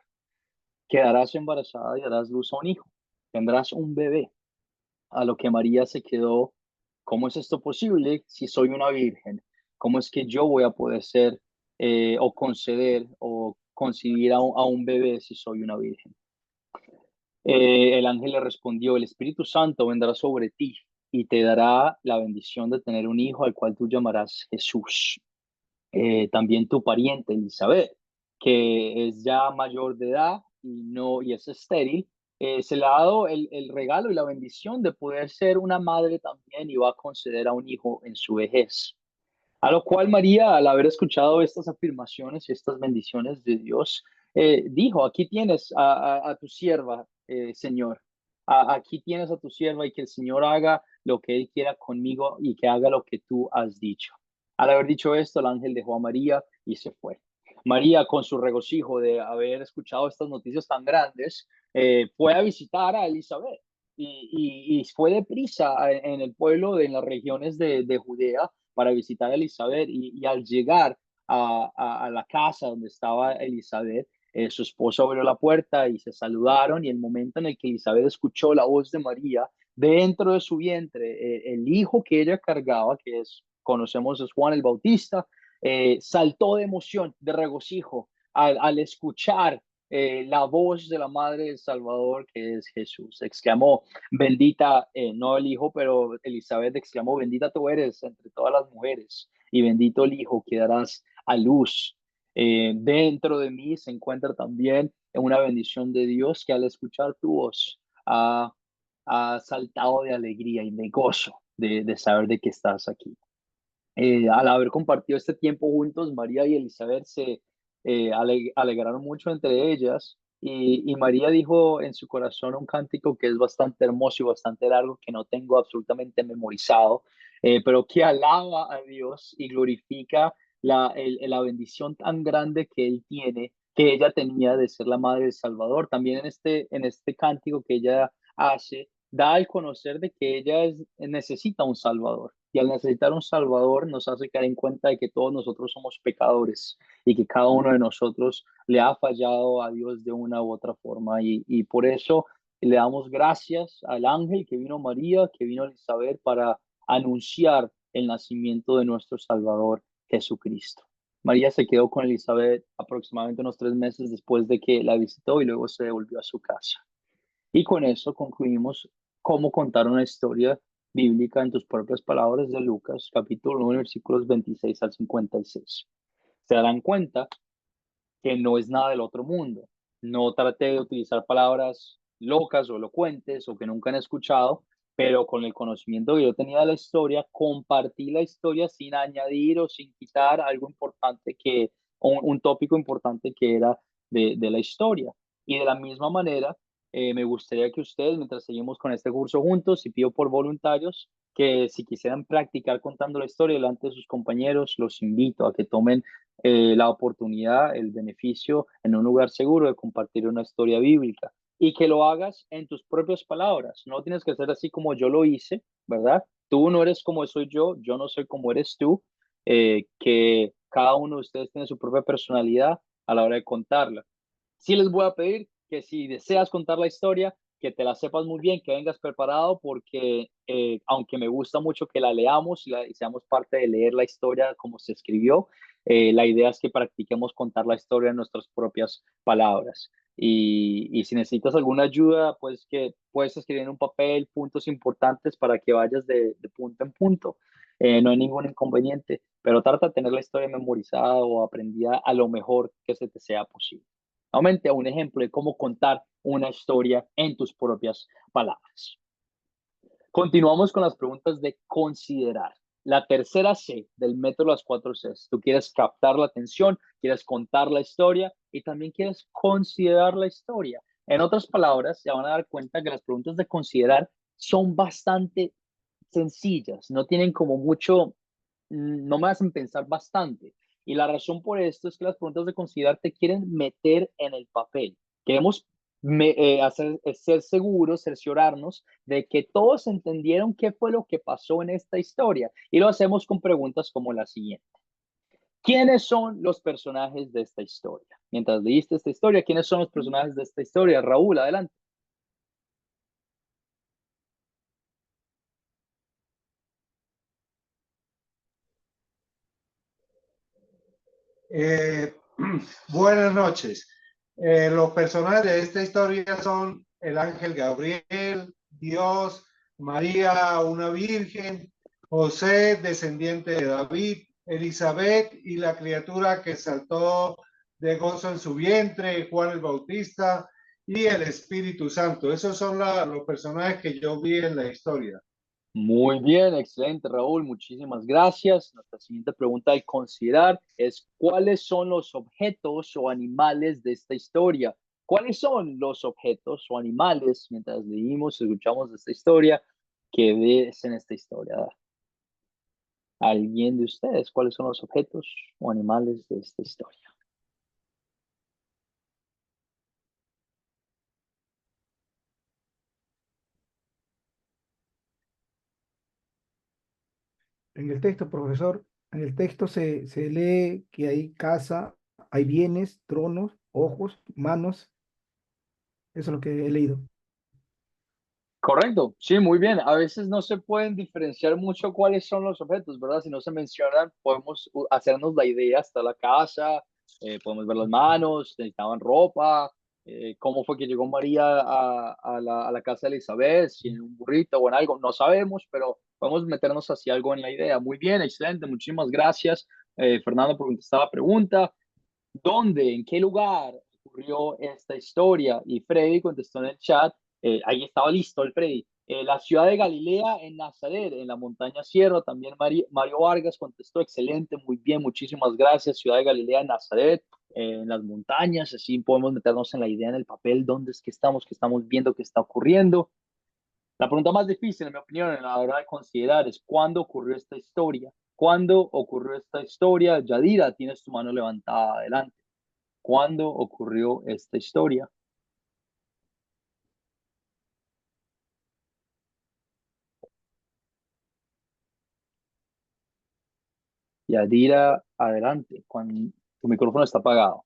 Speaker 1: Quedarás embarazada y darás luz a un hijo, tendrás un bebé. A lo que María se quedó, ¿cómo es esto posible si soy una virgen? ¿Cómo es que yo voy a poder ser o conceder o concebir a un bebé si soy una virgen? El ángel le respondió, el Espíritu Santo vendrá sobre ti y te dará la bendición de tener un hijo al cual tú llamarás Jesús. También tu pariente Elizabeth, que es ya mayor de edad y es estéril, se le ha dado el regalo y la bendición de poder ser una madre también y va a conceder a un hijo en su vejez. A lo cual María, al haber escuchado estas afirmaciones y estas bendiciones de Dios, dijo, aquí tienes a tu sierva, Señor. Aquí tienes a tu sierva y que el Señor haga lo que Él quiera conmigo y que haga lo que tú has dicho. Al haber dicho esto, el ángel dejó a María y se fue. María, con su regocijo de haber escuchado estas noticias tan grandes, fue a visitar a Elizabeth y fue deprisa en el pueblo, en las regiones de Judea, para visitar a Elizabeth y al llegar a la casa donde estaba Elizabeth, su esposo abrió la puerta y se saludaron y el momento en el que Elizabeth escuchó la voz de María dentro de su vientre, el hijo que ella cargaba, conocemos es Juan el Bautista, saltó de emoción, de regocijo al escuchar la voz de la Madre del Salvador, que es Jesús. Exclamó, bendita, no el Hijo, pero Elizabeth exclamó, bendita tú eres entre todas las mujeres y bendito el Hijo que darás a luz. Dentro de mí se encuentra también una bendición de Dios que al escuchar tu voz ha saltado de alegría y de gozo de saber de que estás aquí. Al haber compartido este tiempo juntos, María y Elizabeth se alegraron mucho entre ellas y María dijo en su corazón un cántico que es bastante hermoso y bastante largo que no tengo absolutamente memorizado, pero que alaba a Dios y glorifica la bendición tan grande que Él tiene, que ella tenía de ser la madre del Salvador. También en este cántico que ella hace, da al conocer de que necesita un Salvador. Y al necesitar un Salvador nos hace caer en cuenta de que todos nosotros somos pecadores y que cada uno de nosotros le ha fallado a Dios de una u otra forma. Y por eso le damos gracias al ángel que vino María, que vino Elizabeth para anunciar el nacimiento de nuestro Salvador Jesucristo. María se quedó con Elizabeth aproximadamente unos 3 meses después de que la visitó y luego se devolvió a su casa. Y con eso concluimos cómo contar una historia bíblica en tus propias palabras de Lucas, capítulo 9, versículos 26 al 56. Se darán cuenta que no es nada del otro mundo. No traté de utilizar palabras locas o elocuentes o que nunca han escuchado, pero con el conocimiento que yo tenía de la historia, compartí la historia sin añadir o sin quitar algo importante un tópico importante que era de la historia. Y de la misma manera, me gustaría que ustedes, mientras seguimos con este curso juntos, y pido por voluntarios, que si quisieran practicar contando la historia delante de sus compañeros, los invito a que tomen la oportunidad, el beneficio en un lugar seguro de compartir una historia bíblica y que lo hagas en tus propias palabras. No tienes que hacer así como yo lo hice, ¿verdad? Tú no eres como soy yo no soy como eres tú, que cada uno de ustedes tiene su propia personalidad a la hora de contarla. Sí les voy a pedir que si deseas contar la historia, que te la sepas muy bien, que vengas preparado, porque aunque me gusta mucho que la leamos y seamos parte de leer la historia como se escribió, la idea es que practiquemos contar la historia en nuestras propias palabras. Y si necesitas alguna ayuda, pues que puedes escribir en un papel puntos importantes para que vayas de punto en punto. No hay ningún inconveniente, pero trata de tener la historia memorizada o aprendida a lo mejor que se te sea posible. Nuevamente, un ejemplo de cómo contar una historia en tus propias palabras. Continuamos con las preguntas de considerar. La tercera C del método de las 4 Cs. Tú quieres captar la atención, quieres contar la historia y también quieres considerar la historia. En otras palabras, se van a dar cuenta que las preguntas de considerar son bastante sencillas, no tienen como mucho, no me hacen pensar bastante. Y la razón por esto es que las preguntas de considerar te quieren meter en el papel. Queremos ser seguros, cerciorarnos de que todos entendieron qué fue lo que pasó en esta historia. Y lo hacemos con preguntas como la siguiente. ¿Quiénes son los personajes de esta historia? Mientras leíste esta historia, ¿quiénes son los personajes de esta historia? Raúl, adelante.
Speaker 11: Buenas noches. Los personajes de esta historia son el ángel Gabriel, Dios, María, una virgen, José, descendiente de David, Elizabeth y la criatura que saltó de gozo en su vientre, Juan el Bautista y el Espíritu Santo. Esos son los personajes que yo vi en la historia.
Speaker 1: Muy bien, excelente, Raúl. Muchísimas gracias. Nuestra siguiente pregunta al considerar es: ¿cuáles son los objetos o animales de esta historia? ¿Cuáles son los objetos o animales, mientras leímos y escuchamos de esta historia, que ves en esta historia? ¿Alguien de ustedes? ¿Cuáles son los objetos o animales de esta historia?
Speaker 13: En el texto, profesor, en el texto se lee que hay casa, hay bienes, tronos, ojos, manos. Eso es lo que he leído.
Speaker 1: Correcto, sí, muy bien. A veces no se pueden diferenciar mucho cuáles son los objetos, ¿verdad? Si no se mencionan, podemos hacernos la idea hasta la casa, podemos ver las manos, necesitaban ropa, cómo fue que llegó María a la casa de Elizabeth, si en un burrito o en algo, no sabemos, pero podemos meternos hacia algo en la idea. Muy bien, excelente, muchísimas gracias, Fernando, por contestar la pregunta. ¿Dónde, en qué lugar ocurrió esta historia? Y Freddy contestó en el chat, ahí estaba listo el Freddy. La ciudad de Galilea, en Nazaret, en la montaña Sierra. También Mario Vargas contestó, excelente, muy bien, muchísimas gracias. Ciudad de Galilea, en Nazaret, en las montañas, así podemos meternos en la idea, en el papel, dónde es que estamos viendo qué está ocurriendo. La pregunta más difícil, en mi opinión, a la hora de considerar es: ¿cuándo ocurrió esta historia? ¿Cuándo ocurrió esta historia? Yadira, tienes tu mano levantada, adelante. ¿Cuándo ocurrió esta historia? Yadira, adelante, cuando tu micrófono está apagado.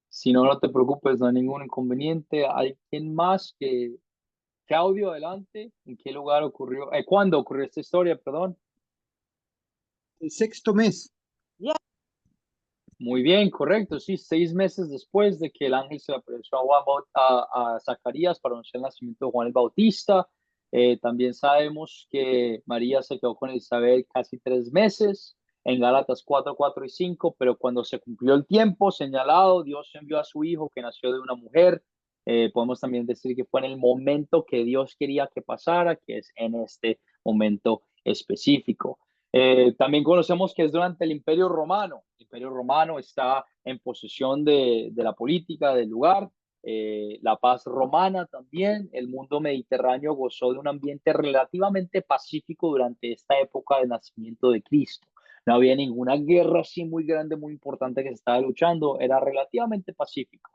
Speaker 1: Si no, no te preocupes, no hay ningún inconveniente. ¿Hay quien más que Claudio, adelante? ¿En qué lugar ocurrió? ¿Cuándo ocurrió esta historia, perdón?
Speaker 2: El sexto mes.
Speaker 1: Muy bien, correcto, sí, 6 meses después de que el ángel se le apareció a, a Zacarías para anunciar el nacimiento de Juan el Bautista. También sabemos que María se quedó con Isabel casi 3 meses en Gálatas 4, 4 y 5, pero cuando se cumplió el tiempo señalado, Dios envió a su hijo que nació de una mujer. Podemos también decir que fue en el momento que Dios quería que pasara, que es en este momento específico. También conocemos que es durante el Imperio Romano. El Imperio Romano está en posesión de la política del lugar, la paz romana también. El mundo mediterráneo gozó de un ambiente relativamente pacífico durante esta época de nacimiento de Cristo. No había ninguna guerra así muy grande, muy importante que se estaba luchando. Era relativamente pacífico.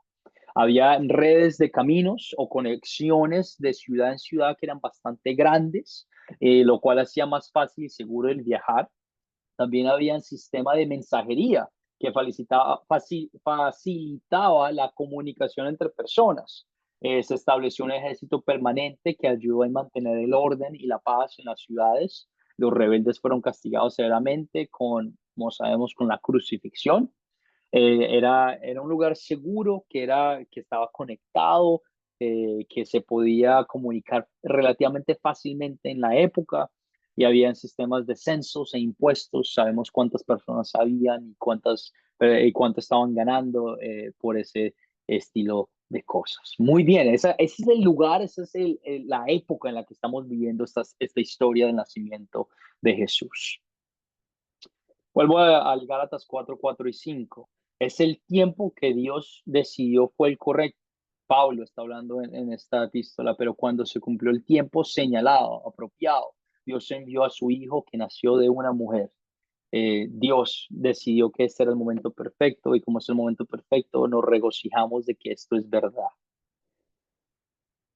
Speaker 1: Había redes de caminos o conexiones de ciudad en ciudad que eran bastante grandes, lo cual hacía más fácil y seguro el viajar. También había un sistema de mensajería que facilitaba la comunicación entre personas. Se estableció un ejército permanente que ayudó a mantener el orden y la paz en las ciudades. Los rebeldes fueron castigados severamente como sabemos, con la crucifixión. Era un lugar seguro, que estaba conectado, que se podía comunicar relativamente fácilmente en la época, y había sistemas de censos e impuestos. Sabemos cuántas personas habían y cuánto estaban ganando por ese estilo de cosas. Muy bien, ese es el lugar, esa es la época en la que estamos viviendo esta historia del nacimiento de Jesús. Vuelvo al Gálatas 4, 4 y 5. Es el tiempo que Dios decidió fue el correcto. Pablo está hablando en esta epístola, pero cuando se cumplió el tiempo señalado, apropiado, Dios envió a su hijo que nació de una mujer. Dios decidió que este era el momento perfecto, y como es el momento perfecto, nos regocijamos de que esto es verdad.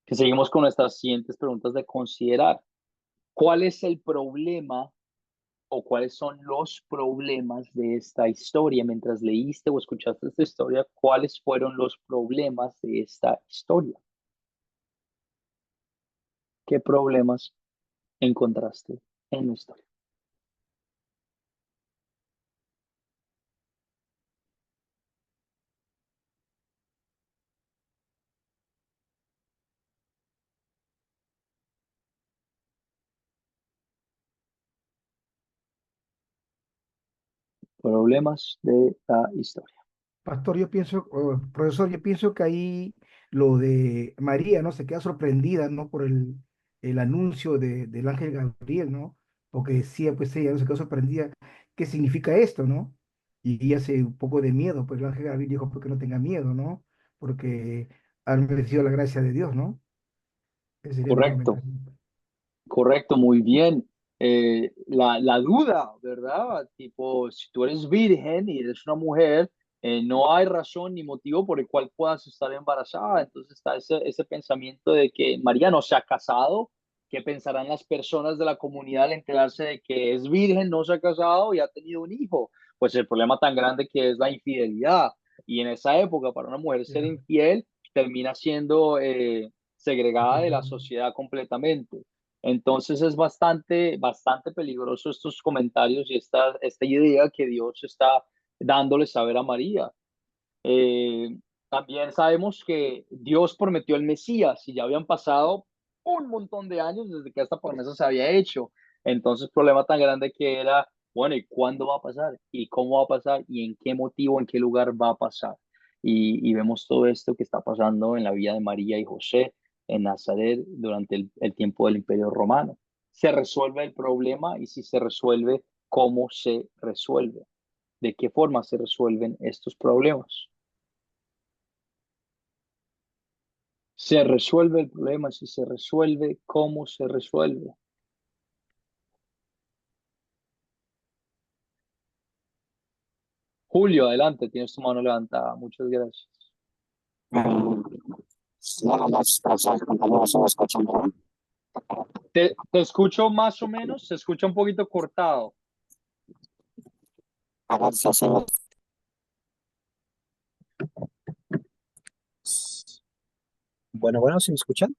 Speaker 1: Que seguimos con nuestras siguientes preguntas de considerar. ¿Cuál es el problema o cuáles son los problemas de esta historia? Mientras leíste o escuchaste esta historia, ¿cuáles fueron los problemas de esta historia? ¿Qué problemas encontraste en la historia? Problemas de la historia.
Speaker 13: Pastor, yo pienso, o profesor, yo pienso que ahí lo de María, ¿no? Se queda sorprendida, ¿no? Por el anuncio del ángel Gabriel, ¿no? Porque decía, pues ella no se quedó sorprendida. ¿Qué significa esto, no? Y hace un poco de miedo, pues el ángel Gabriel dijo, porque no tenga miedo, ¿no? Porque han merecido la gracia de Dios, ¿no? Ese sería mi
Speaker 1: Correcto.
Speaker 13: comentario.
Speaker 1: Correcto, muy bien. La duda, ¿verdad? Tipo, si tú eres virgen y eres una mujer, no hay razón ni motivo por el cual puedas estar embarazada. Entonces está ese pensamiento de que María no se ha casado. ¿Qué pensarán las personas de la comunidad al enterarse de que es virgen, no se ha casado y ha tenido un hijo? Pues el problema tan grande que es la infidelidad. Y en esa época, para una mujer ser infiel, termina siendo segregada de la sociedad completamente. Entonces es bastante peligroso estos comentarios y esta idea que Dios está dándole saber a María. Eh, También sabemos que Dios prometió el Mesías y ya habían pasado un montón de años desde que esta promesa se había hecho. Entonces, el problema tan grande que era, bueno, ¿y cuándo va a pasar? ¿Y cómo va a pasar? ¿Y en qué motivo, en qué lugar va a pasar? Y vemos todo esto que está pasando en la vida de María y José en Nazaret durante el tiempo del Imperio Romano. ¿Se resuelve el problema? Y si se resuelve, ¿cómo se resuelve? ¿De qué forma se resuelven estos problemas? Se resuelve el problema, si se resuelve, ¿cómo se resuelve? Julio, adelante, tienes tu mano levantada. Muchas gracias. Te escucho más o menos, se escucha un poquito cortado.
Speaker 14: Bueno, ¿sí me escuchan?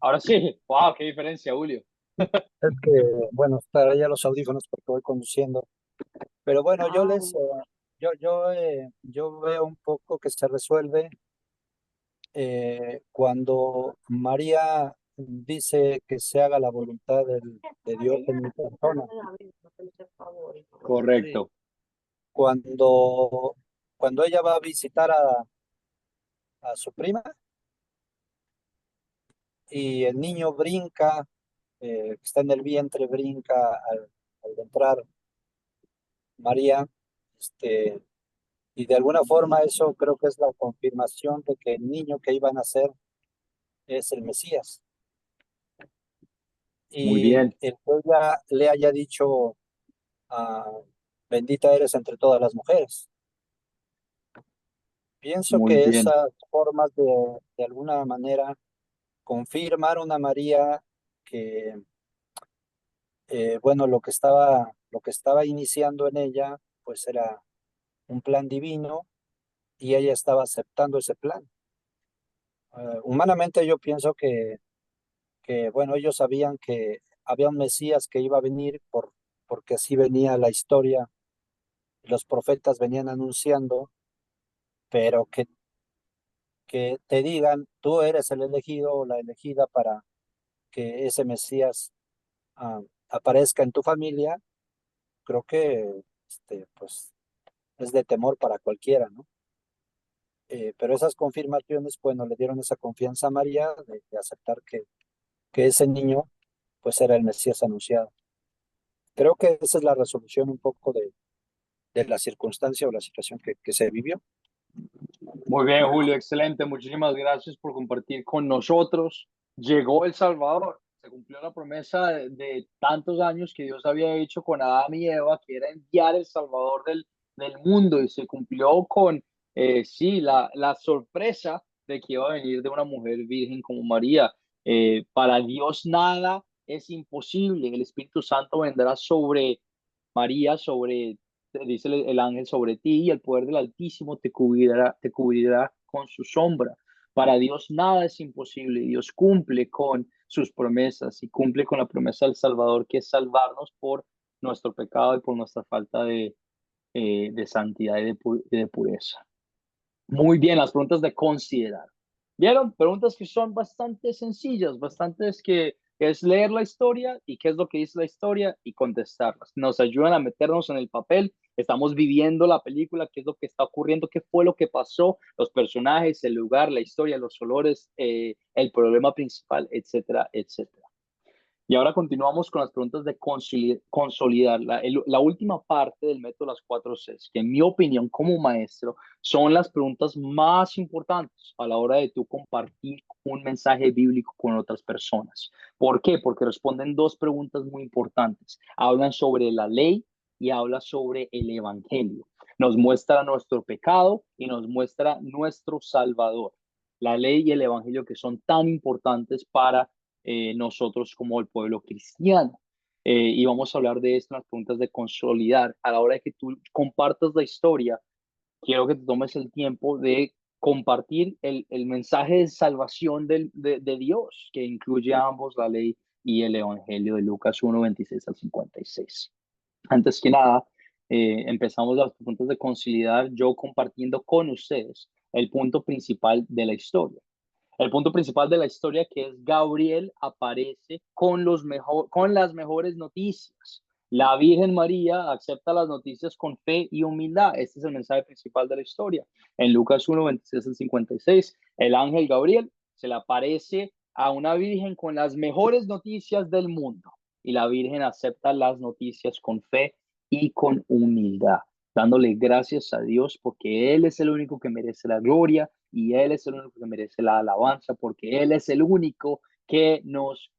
Speaker 1: Ahora sí, wow, qué diferencia, Julio.
Speaker 14: Es que, bueno, traía los audífonos porque voy conduciendo. Pero bueno, yo veo un poco que se resuelve cuando María dice que se haga la voluntad de Dios en mi persona.
Speaker 1: Correcto.
Speaker 14: Cuando ella va a visitar a su prima y el niño brinca, que está en el vientre, brinca al entrar María, y de alguna forma eso creo que es la confirmación de que el niño que iban a nacer es el Mesías.
Speaker 1: Muy
Speaker 14: Y
Speaker 1: bien,
Speaker 14: el que ella le haya dicho, bendita eres entre todas las mujeres. Pienso
Speaker 1: muy
Speaker 14: que
Speaker 1: bien.
Speaker 14: esas formas de alguna manera confirmar una María que, bueno, lo que estaba iniciando en ella, pues era un plan divino y ella estaba aceptando ese plan. Humanamente yo pienso que, bueno, ellos sabían que había un Mesías que iba a venir porque así venía la historia, los profetas venían anunciando, pero que te digan, tú eres el elegido o la elegida para que ese Mesías aparezca en tu familia, creo que pues es de temor para cualquiera, ¿no? Pero esas confirmaciones, bueno, le dieron esa confianza a María de aceptar que ese niño pues era el Mesías anunciado. Creo que esa es la resolución un poco de la circunstancia o la situación que se vivió.
Speaker 1: Muy bien, Julio, excelente. Muchísimas gracias por compartir con nosotros. Llegó El Salvador. Se cumplió la promesa de tantos años que Dios había hecho con Adán y Eva, que era enviar el Salvador del mundo. Y se cumplió con, sí, la sorpresa de que iba a venir de una mujer virgen como María. Para Dios nada es imposible. El Espíritu Santo vendrá sobre María, dice el ángel, sobre ti, y el poder del Altísimo te cubrirá con su sombra. Para Dios nada es imposible. Dios cumple con sus promesas y cumple con la promesa del Salvador, que es salvarnos por nuestro pecado y por nuestra falta de santidad y de pureza. Muy bien, las preguntas de considerar. ¿Vieron? Preguntas que son bastante sencillas, bastantes que es leer la historia y qué es lo que dice la historia y contestarlas. Nos ayudan a meternos en el papel. Estamos viviendo la película, qué es lo que está ocurriendo, qué fue lo que pasó, los personajes, el lugar, la historia, los olores, el problema principal, etcétera, etcétera. Y ahora continuamos con las preguntas de consolidar. La última parte del método de las 4 Cs, que en mi opinión como maestro son las preguntas más importantes a la hora de tú compartir un mensaje bíblico con otras personas. ¿Por qué? Porque responden 2 preguntas muy importantes. Hablan sobre la ley y habla sobre el evangelio. Nos muestra nuestro pecado y nos muestra nuestro Salvador. La ley y el evangelio, que son tan importantes para nosotros como el pueblo cristiano. Y vamos a hablar de esto en las preguntas de consolidar. A la hora de que tú compartas la historia, quiero que te tomes el tiempo de compartir el mensaje de salvación de Dios, que incluye ambos, la ley y el evangelio, de Lucas 1, 26 al 56. Antes que nada, empezamos las preguntas de consolidar, yo compartiendo con ustedes el punto principal de la historia. El punto principal de la historia, que es Gabriel, aparece con las mejores noticias. La Virgen María acepta las noticias con fe y humildad. Este es el mensaje principal de la historia. En Lucas 1, 26 al 56, el ángel Gabriel se le aparece a una virgen con las mejores noticias del mundo. Y la Virgen acepta las noticias con fe y con humildad, dándole gracias a Dios porque Él es el único que merece la gloria y Él es el único que merece la alabanza, porque Él es el único que nos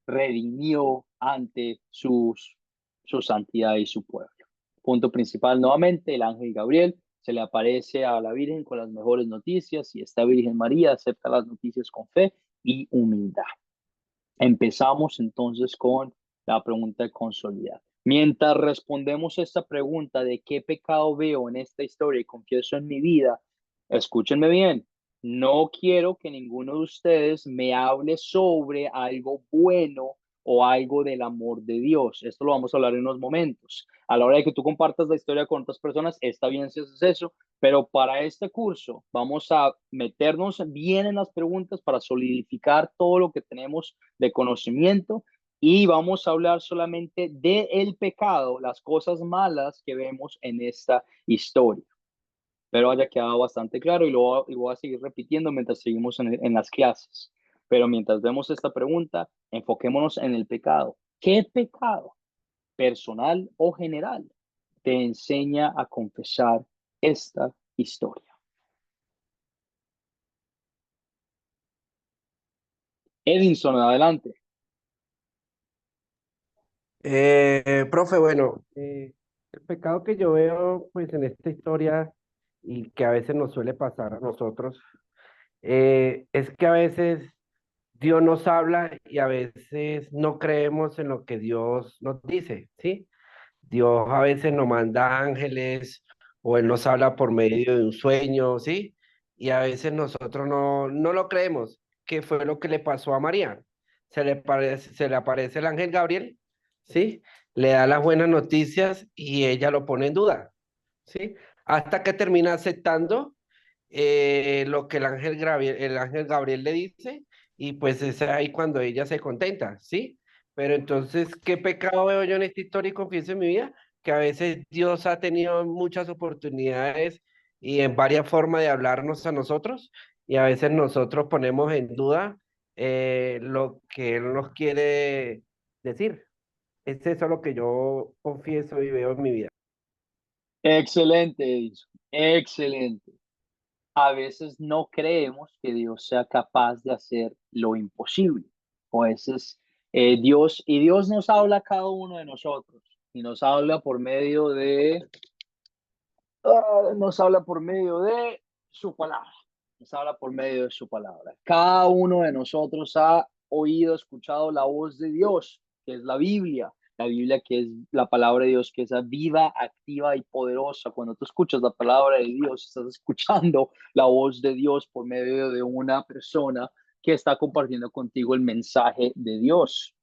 Speaker 1: redimió ante su santidad y su pueblo. Punto principal nuevamente, el ángel Gabriel se le aparece a la Virgen con las mejores noticias y esta Virgen María acepta las noticias con fe y humildad. Empezamos entonces con la pregunta de consolidar. Mientras respondemos esta pregunta de qué pecado veo en esta historia y confieso en mi vida, escúchenme bien, no quiero que ninguno de ustedes me hable sobre algo bueno o algo del amor de Dios. Esto lo vamos a hablar en unos momentos. A la hora de que tú compartas la historia con otras personas, está bien si haces eso, pero para este curso vamos a meternos bien en las preguntas para solidificar todo lo que tenemos de conocimiento y vamos a hablar solamente del pecado, las cosas malas que vemos en esta historia. Pero haya quedado bastante claro y lo voy a seguir repitiendo mientras seguimos en las clases. Pero mientras vemos esta pregunta, enfoquémonos en el pecado. ¿Qué pecado, personal o general, te enseña a confesar esta historia? Edinson, adelante.
Speaker 3: Profe, bueno, el pecado que yo veo pues en esta historia y que a veces nos suele pasar a nosotros es que a veces Dios nos habla y a veces no creemos en lo que Dios nos dice, ¿sí? Dios a veces nos manda ángeles o Él nos habla por medio de un sueño, ¿sí? Y a veces nosotros no lo creemos. ¿Qué fue lo que le pasó a María? Se le aparece el ángel Gabriel, ¿sí? Le da las buenas noticias y ella lo pone en duda, ¿sí? Hasta que termina aceptando lo que el ángel Gabriel le dice y pues es ahí cuando ella se contenta, ¿sí? Pero entonces, ¿qué pecado veo yo en esta historia y confieso en mi vida? Que a veces Dios ha tenido muchas oportunidades y en varias formas de hablarnos a nosotros y a veces nosotros ponemos en duda lo que Él nos quiere decir. Es eso lo que yo confieso y veo en mi vida.
Speaker 1: Excelente, Edison. Excelente. A veces no creemos que Dios sea capaz de hacer lo imposible. O a veces Dios nos habla a cada uno de nosotros y nos habla por medio de su palabra. Nos habla por medio de su palabra. Cada uno de nosotros ha oído, escuchado la voz de Dios, que es la Biblia. La Biblia que es la palabra de Dios, que es viva, activa y poderosa. Cuando tú escuchas la palabra de Dios, estás escuchando la voz de Dios por medio de una persona que está compartiendo contigo el mensaje de Dios.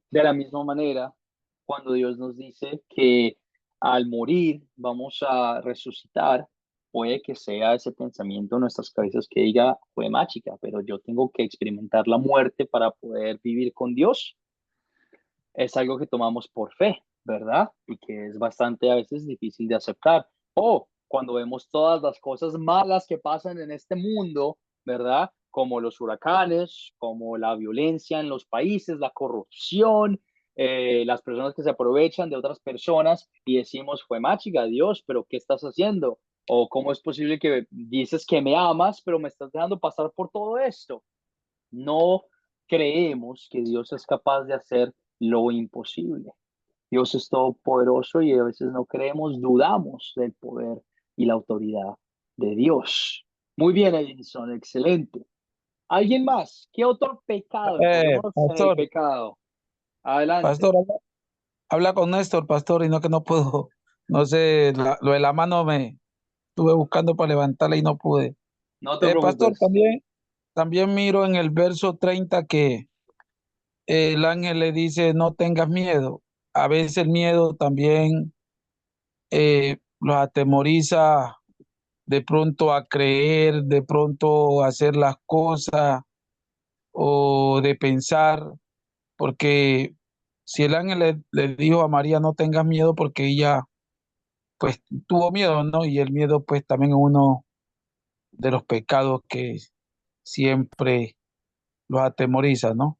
Speaker 1: De la misma manera, cuando Dios nos dice que al morir vamos a resucitar, puede que sea ese pensamiento en nuestras cabezas que diga, fue mágica, pero yo tengo que experimentar la muerte para poder vivir con Dios. Es algo que tomamos por fe, ¿verdad? Y que es bastante a veces difícil de aceptar. O cuando vemos todas las cosas malas que pasan en este mundo, ¿verdad? Como los huracanes, como la violencia en los países, la corrupción, las personas que se aprovechan de otras personas y decimos, fue mágica, Dios, pero ¿qué estás haciendo? O cómo es posible que dices que me amas, pero me estás dejando pasar por todo esto. No creemos que Dios es capaz de hacer lo imposible. Dios es todopoderoso y a veces no creemos, dudamos del poder y la autoridad de Dios. Muy bien, Edison, excelente. ¿Alguien más? ¿Qué otro pecado? Enfoquémonos en el
Speaker 9: Pastor,
Speaker 1: pecado. Adelante.
Speaker 9: pastor, habla con Néstor, pastor, y no que no puedo, no sé, lo de la mano me estuve buscando para levantarla y no pude.
Speaker 1: No te
Speaker 9: Pastor,
Speaker 1: preocupes.
Speaker 9: también miro en el verso 30 que el ángel le dice, no tengas miedo. A veces el miedo también los atemoriza de pronto a creer, de pronto a hacer las cosas o de pensar, porque si el ángel le dijo a María, no tengas miedo porque ella pues tuvo miedo, ¿no? Y el miedo pues también es uno de los pecados que siempre los atemoriza, ¿no?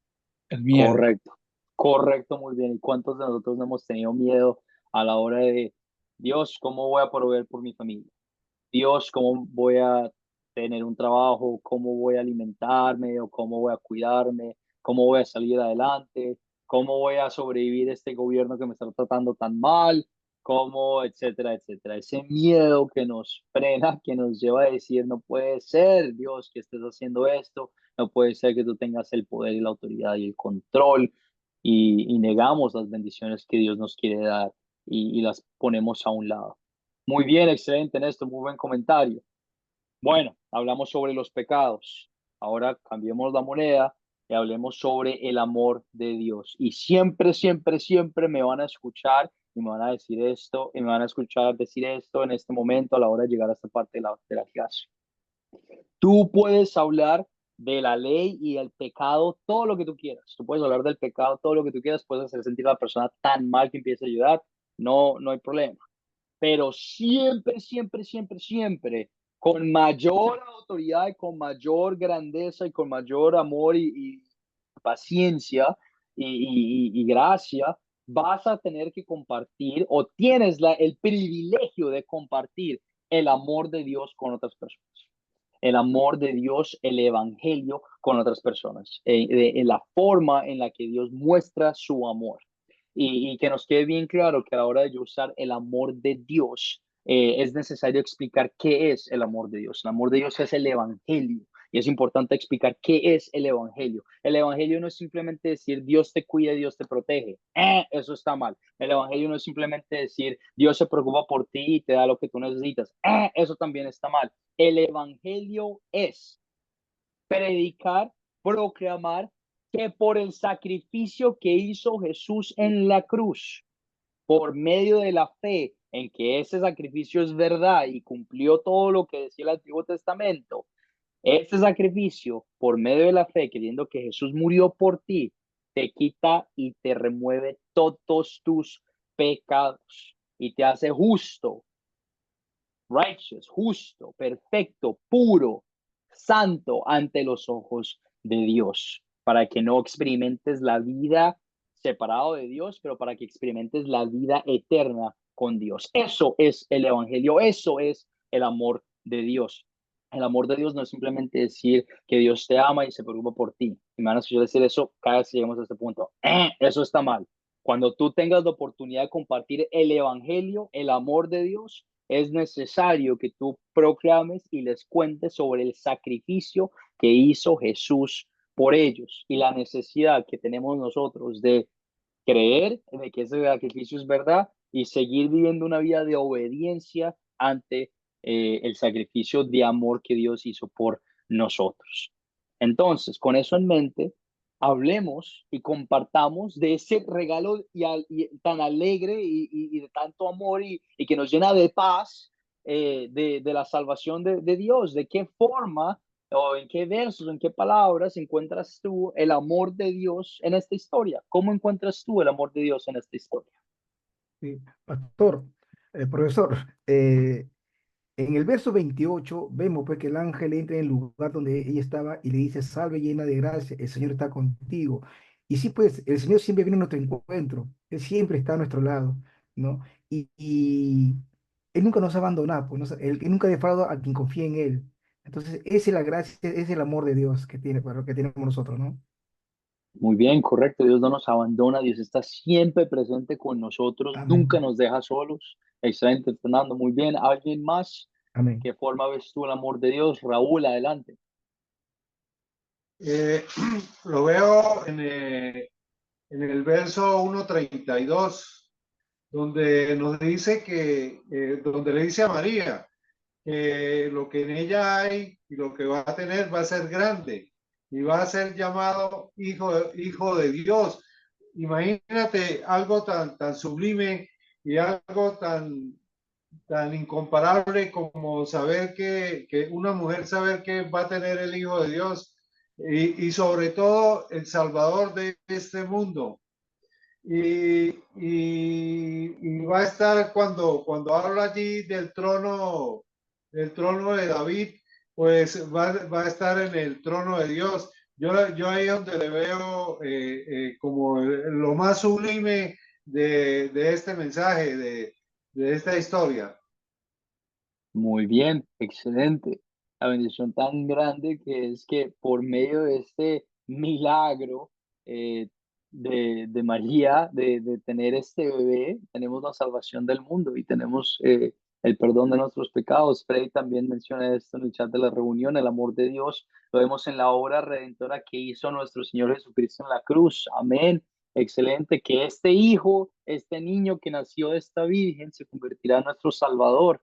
Speaker 9: El miedo.
Speaker 1: Correcto, correcto, muy bien. ¿Y cuántos de nosotros no hemos tenido miedo a la hora de, Dios, cómo voy a proveer por mi familia? Dios, cómo voy a tener un trabajo, cómo voy a alimentarme o cómo voy a cuidarme, cómo voy a salir adelante, cómo voy a sobrevivir a este gobierno que me está tratando tan mal, cómo, etcétera, etcétera. Ese miedo que nos frena, que nos lleva a decir, no puede ser, Dios, que estés haciendo esto, no puede ser que tú tengas el poder y la autoridad y el control, y negamos las bendiciones que Dios nos quiere dar y las ponemos a un lado. Muy bien, excelente, Néstor, muy buen comentario. Bueno, hablamos sobre los pecados. Ahora cambiemos la moneda y hablemos sobre el amor de Dios. Y siempre, siempre, siempre me van a escuchar y me van a decir esto, y me van a escuchar decir esto en este momento a la hora de llegar a esta parte de la clase. Tú puedes hablar de la ley y el pecado, todo lo que tú quieras. Tú puedes hablar del pecado, todo lo que tú quieras. Puedes hacer sentir a la persona tan mal que empiece a ayudar. No, no hay problema. Pero siempre, siempre, siempre, siempre, con mayor autoridad y con mayor grandeza y con mayor amor y paciencia y gracia, vas a tener que compartir o tienes el privilegio de compartir el amor de Dios con otras personas. El amor de Dios, el evangelio con otras personas, en la forma en la que Dios muestra su amor. Y que nos quede bien claro que a la hora de yo usar el amor de Dios, es necesario explicar qué es el amor de Dios. El amor de Dios es el evangelio. Y es importante explicar qué es el evangelio. El evangelio no es simplemente decir Dios te cuida, Dios te protege. Eso está mal. El evangelio no es simplemente decir Dios se preocupa por ti y te da lo que tú necesitas. Eso también está mal. El evangelio es predicar, proclamar que por el sacrificio que hizo Jesús en la cruz, por medio de la fe en que ese sacrificio es verdad y cumplió todo lo que decía el Antiguo Testamento, ese sacrificio, por medio de la fe, creyendo que Jesús murió por ti, te quita y te remueve todos tus pecados y te hace justo, righteous, justo, perfecto, puro, santo ante los ojos de Dios, para que no experimentes la vida separado de Dios, pero para que experimentes la vida eterna con Dios. Eso es el evangelio, eso es el amor de Dios. El amor de Dios no es simplemente decir que Dios te ama y se preocupa por ti. Y me van a escuchar decir eso cada vez que lleguemos a este punto. Eso está mal. Cuando tú tengas la oportunidad de compartir el evangelio, el amor de Dios, es necesario que tú proclames y les cuentes sobre el sacrificio que hizo Jesús por ellos y la necesidad que tenemos nosotros de creer de que ese sacrificio es verdad y seguir viviendo una vida de obediencia ante el sacrificio de amor que Dios hizo por nosotros. Entonces, con eso en mente, hablemos y compartamos de ese regalo tan alegre y de tanto amor y que nos llena de paz, de la salvación de Dios. ¿De qué forma o en qué versos, en qué palabras encuentras tú el amor de Dios en esta historia? ¿Cómo encuentras tú el amor de Dios en esta historia?
Speaker 13: Sí, pastor, profesor, en el verso 28 vemos pues que el ángel entra en el lugar donde ella estaba y le dice, salve llena de gracia, el Señor está contigo. Y sí, pues el Señor siempre viene a nuestro encuentro, Él siempre está a nuestro lado, ¿no? Y Él nunca nos ha abandonado, pues, él nunca ha defraudado a quien confía en Él. Entonces, esa es la gracia, es el amor de Dios que tiene, para que tenemos nosotros, ¿no?
Speaker 1: Muy bien, correcto. Dios no nos abandona, Dios está siempre presente con nosotros, nunca
Speaker 13: Amén,
Speaker 1: nos deja solos. Excelente, Fernando. Muy bien. ¿Alguien más?
Speaker 13: amén.
Speaker 1: ¿Qué forma ves tú el amor de Dios? Raúl, adelante.
Speaker 11: Eh, lo veo en el verso 1:32, donde nos dice donde le dice a María que lo que en ella hay y lo que va a tener va a ser grande y va a ser llamado hijo de Dios. Imagínate algo tan sublime y algo tan incomparable como saber que una mujer saber que va a tener el Hijo de Dios y sobre todo el Salvador de este mundo. Y va a estar cuando habla allí del trono de David, pues va a estar en el trono de Dios. Yo ahí donde le veo como lo más sublime de este mensaje, de esta historia.
Speaker 1: Muy bien, excelente. La bendición tan grande que es que por medio de este milagro, de María, de tener este bebé, tenemos la salvación del mundo y tenemos el perdón de nuestros pecados. Freddy también menciona esto en el chat de la reunión, el amor de Dios. Lo vemos en la obra redentora que hizo nuestro Señor Jesucristo en la cruz. Amén. Excelente. Que este hijo, este niño que nació de esta virgen, se convertirá en nuestro Salvador.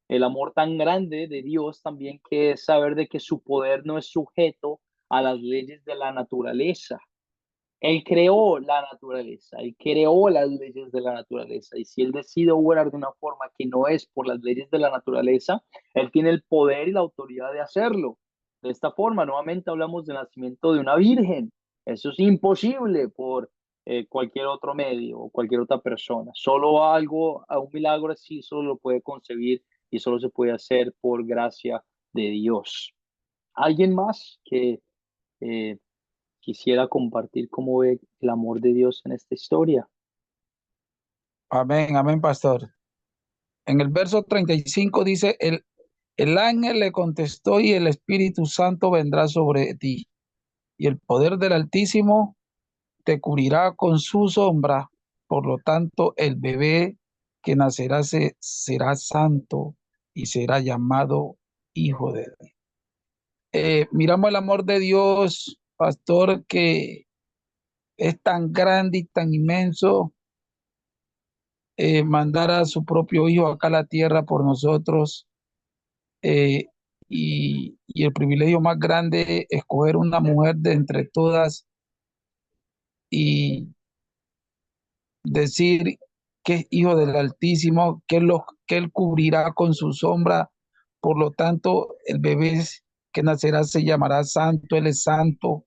Speaker 1: El amor tan grande de Dios también, que es saber de que su poder no es sujeto a las leyes de la naturaleza. Él creó la naturaleza, él creó las leyes de la naturaleza, y si él decide obrar de una forma que no es por las leyes de la naturaleza, él tiene el poder y la autoridad de hacerlo. De esta forma, nuevamente hablamos del nacimiento de una virgen. Eso es imposible por cualquier otro medio o cualquier otra persona. Solo algo, a un milagro así, solo lo puede concebir y solo se puede hacer por gracia de Dios. ¿Alguien más que quisiera compartir cómo ve el amor de Dios en esta historia?
Speaker 9: Amén, amén, pastor. En el verso 35 dice, el ángel le contestó y el Espíritu Santo vendrá sobre ti y el poder del Altísimo te cubrirá con su sombra. Por lo tanto, el bebé que nacerá será santo y será llamado Hijo de Dios. Miramos el amor de Dios, pastor, que es tan grande y tan inmenso, mandar a su propio Hijo acá a la tierra por nosotros, y el privilegio más grande, escoger una mujer de entre todas y decir que es Hijo del Altísimo, que Él cubrirá con su sombra. Por lo tanto, el bebé que nacerá se llamará santo, Él es santo.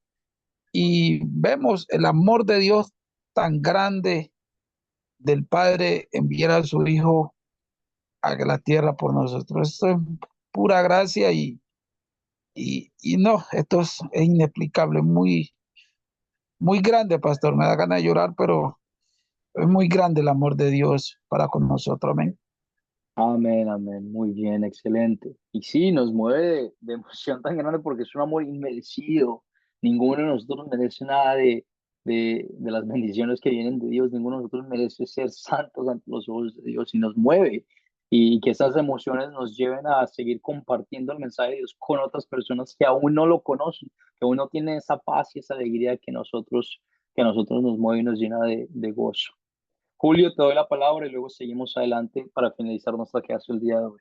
Speaker 9: Y vemos el amor de Dios tan grande del Padre enviar a su Hijo a la tierra por nosotros. Esto es pura gracia y no, esto es inexplicable, muy, muy grande, pastor. Me da ganas de llorar, pero es muy grande el amor de Dios para con nosotros. Amén.
Speaker 1: Amén, amén. Muy bien, excelente. Y sí, nos mueve de emoción tan grande porque es un amor inmerecido. Ninguno de nosotros merece nada de las bendiciones que vienen de Dios. Ninguno de nosotros merece ser santos ante los ojos de Dios, y nos mueve. Y que esas emociones nos lleven a seguir compartiendo el mensaje de Dios con otras personas que aún no lo conocen, que aún no tienen esa paz y esa alegría que a nosotros nos mueve y nos llena de gozo. Julio, te doy la palabra y luego seguimos adelante para finalizar nuestra clase el día de hoy.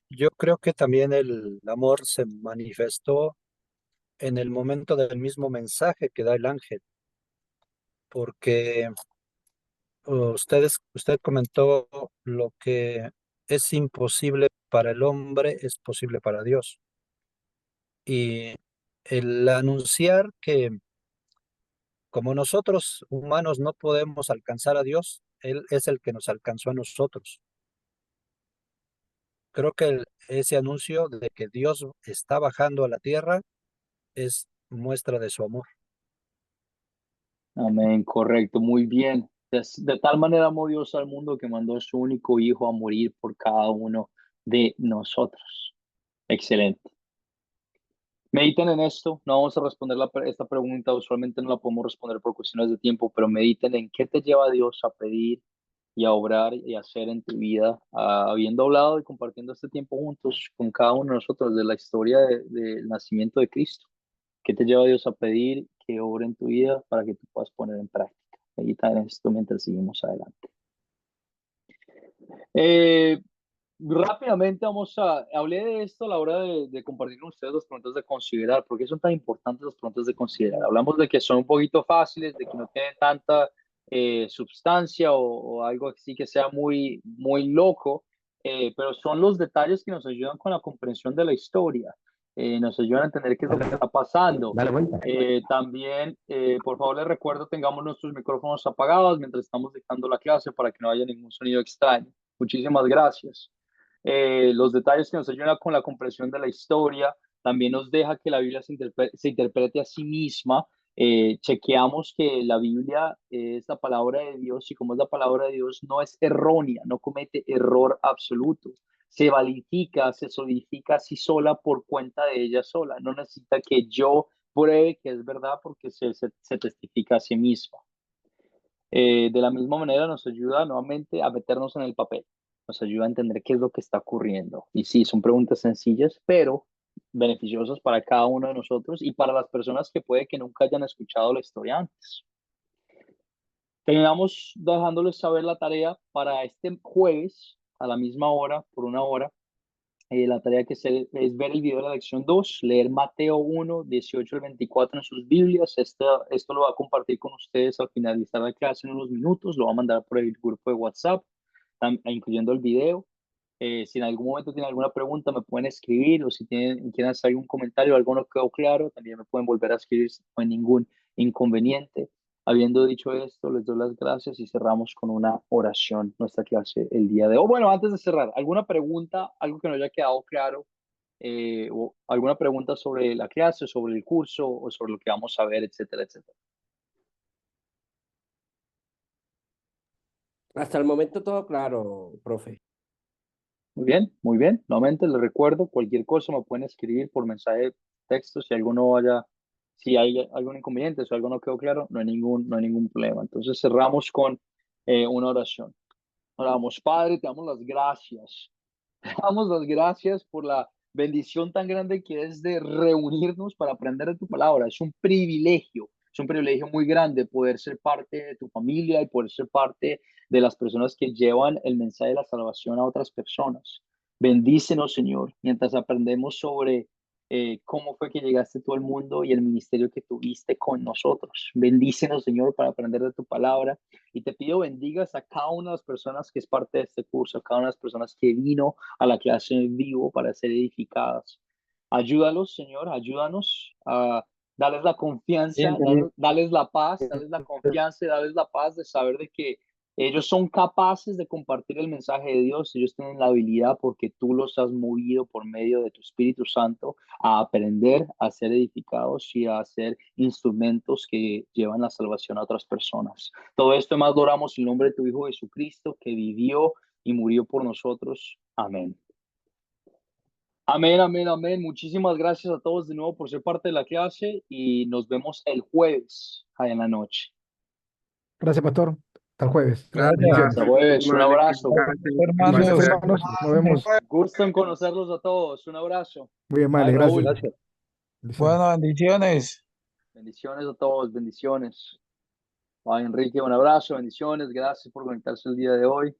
Speaker 14: Yo creo que también el amor se manifestó en el momento del mismo mensaje que da el ángel, porque usted comentó lo que es imposible para el hombre es posible para Dios. Y el anunciar que como nosotros humanos no podemos alcanzar a Dios, Él es el que nos alcanzó a nosotros. Creo que ese anuncio de que Dios está bajando a la tierra es muestra de su amor.
Speaker 1: Amén, correcto, muy bien. De tal manera amó Dios al mundo que mandó a su único hijo a morir por cada uno de nosotros. Excelente. Mediten en esto. No vamos a responder esta pregunta, usualmente no la podemos responder por cuestiones de tiempo, pero mediten en qué te lleva Dios a pedir y a obrar y a hacer en tu vida, habiendo hablado y compartiendo este tiempo juntos con cada uno de nosotros de la historia del nacimiento de Cristo. ¿Qué te lleva Dios a pedir que obre en tu vida para que tú puedas poner en práctica? Medita en esto mientras seguimos adelante. Rápidamente hablé de esto a la hora de compartir con ustedes las preguntas de considerar. ¿Por qué son tan importantes las preguntas de considerar? Hablamos de que son un poquito fáciles, de que no tienen tanta sustancia o algo así que sea muy, muy loco, pero son los detalles que nos ayudan con la comprensión de la historia. Nos ayudan a entender qué es lo que está pasando. También, por favor, les recuerdo, tengamos nuestros micrófonos apagados mientras estamos dictando la clase para que no haya ningún sonido extraño. Muchísimas gracias. Los detalles que nos ayudan con la comprensión de la historia, también nos deja que la Biblia se interprete a sí misma. Chequeamos que la Biblia es la palabra de Dios, y como es la palabra de Dios, no es errónea, no comete error absoluto. Se validifica, se solidifica así sola por cuenta de ella sola. No necesita que yo pruebe que es verdad porque se testifica a sí misma. De la misma manera nos ayuda nuevamente a meternos en el papel, nos ayuda a entender qué es lo que está ocurriendo. Y sí, son preguntas sencillas, pero beneficiosas para cada uno de nosotros y para las personas que puede que nunca hayan escuchado la historia antes. Terminamos dejándoles saber la tarea para este jueves a la misma hora, por 1 hora. La tarea es ver el video de la lección 2, leer Mateo 1, 18 al 24 en sus Biblias. Esto lo va a compartir con ustedes al finalizar la clase en unos minutos. Lo va a mandar por el grupo de WhatsApp, incluyendo el video. Si en algún momento tienen alguna pregunta, me pueden escribir, o si quieren hacer algún comentario, algo no quedó claro, también me pueden volver a escribir, no hay ningún inconveniente. Habiendo dicho esto, les doy las gracias y cerramos con una oración nuestra clase el día de hoy. Bueno, antes de cerrar, ¿alguna pregunta, algo que no haya quedado claro, o alguna pregunta sobre la clase, sobre el curso, o sobre lo que vamos a ver, etcétera, etcétera?
Speaker 3: Hasta el momento todo claro, profe.
Speaker 1: Muy bien, muy bien. Nuevamente les recuerdo, cualquier cosa me pueden escribir por mensaje de texto si hay algún inconveniente, si algo no quedó claro, no hay ningún problema. Entonces cerramos con una oración. Oramos, Padre, te damos las gracias. Te damos las gracias por la bendición tan grande que es de reunirnos para aprender de tu palabra. Es un privilegio muy grande poder ser parte de tu familia y poder ser parte de las personas que llevan el mensaje de la salvación a otras personas. Bendícenos, Señor, mientras aprendemos sobre cómo fue que llegaste tú al mundo y el ministerio que tuviste con nosotros. Bendícenos, Señor, para aprender de tu palabra. Y te pido bendigas a cada una de las personas que es parte de este curso, a cada una de las personas que vino a la clase en vivo para ser edificadas. Ayúdalos, Señor, ayúdanos a darles la confianza, darles la paz, darles la confianza y darles la paz de saber de que ellos son capaces de compartir el mensaje de Dios. Ellos tienen la habilidad porque tú los has movido por medio de tu Espíritu Santo a aprender, a ser edificados y a ser instrumentos que llevan la salvación a otras personas. Todo esto más lo oramos en nombre de tu Hijo Jesucristo, que vivió y murió por nosotros. Amén. Amén, amén, amén. Muchísimas gracias a todos de nuevo por ser parte de la clase y nos vemos el jueves en la noche.
Speaker 13: Gracias, pastor. Hasta el jueves.
Speaker 9: Gracias.
Speaker 1: Hasta jueves. Un abrazo.
Speaker 13: Bendiciones, hermanos. Nos vemos.
Speaker 1: Gusto en conocerlos a todos. Un abrazo.
Speaker 13: Muy amable,
Speaker 1: Bye, Raúl.
Speaker 13: gracias.
Speaker 9: Bueno, bendiciones.
Speaker 1: Bendiciones a todos, bendiciones. Bye, Enrique, un abrazo, bendiciones. Gracias por conectarse el día de hoy.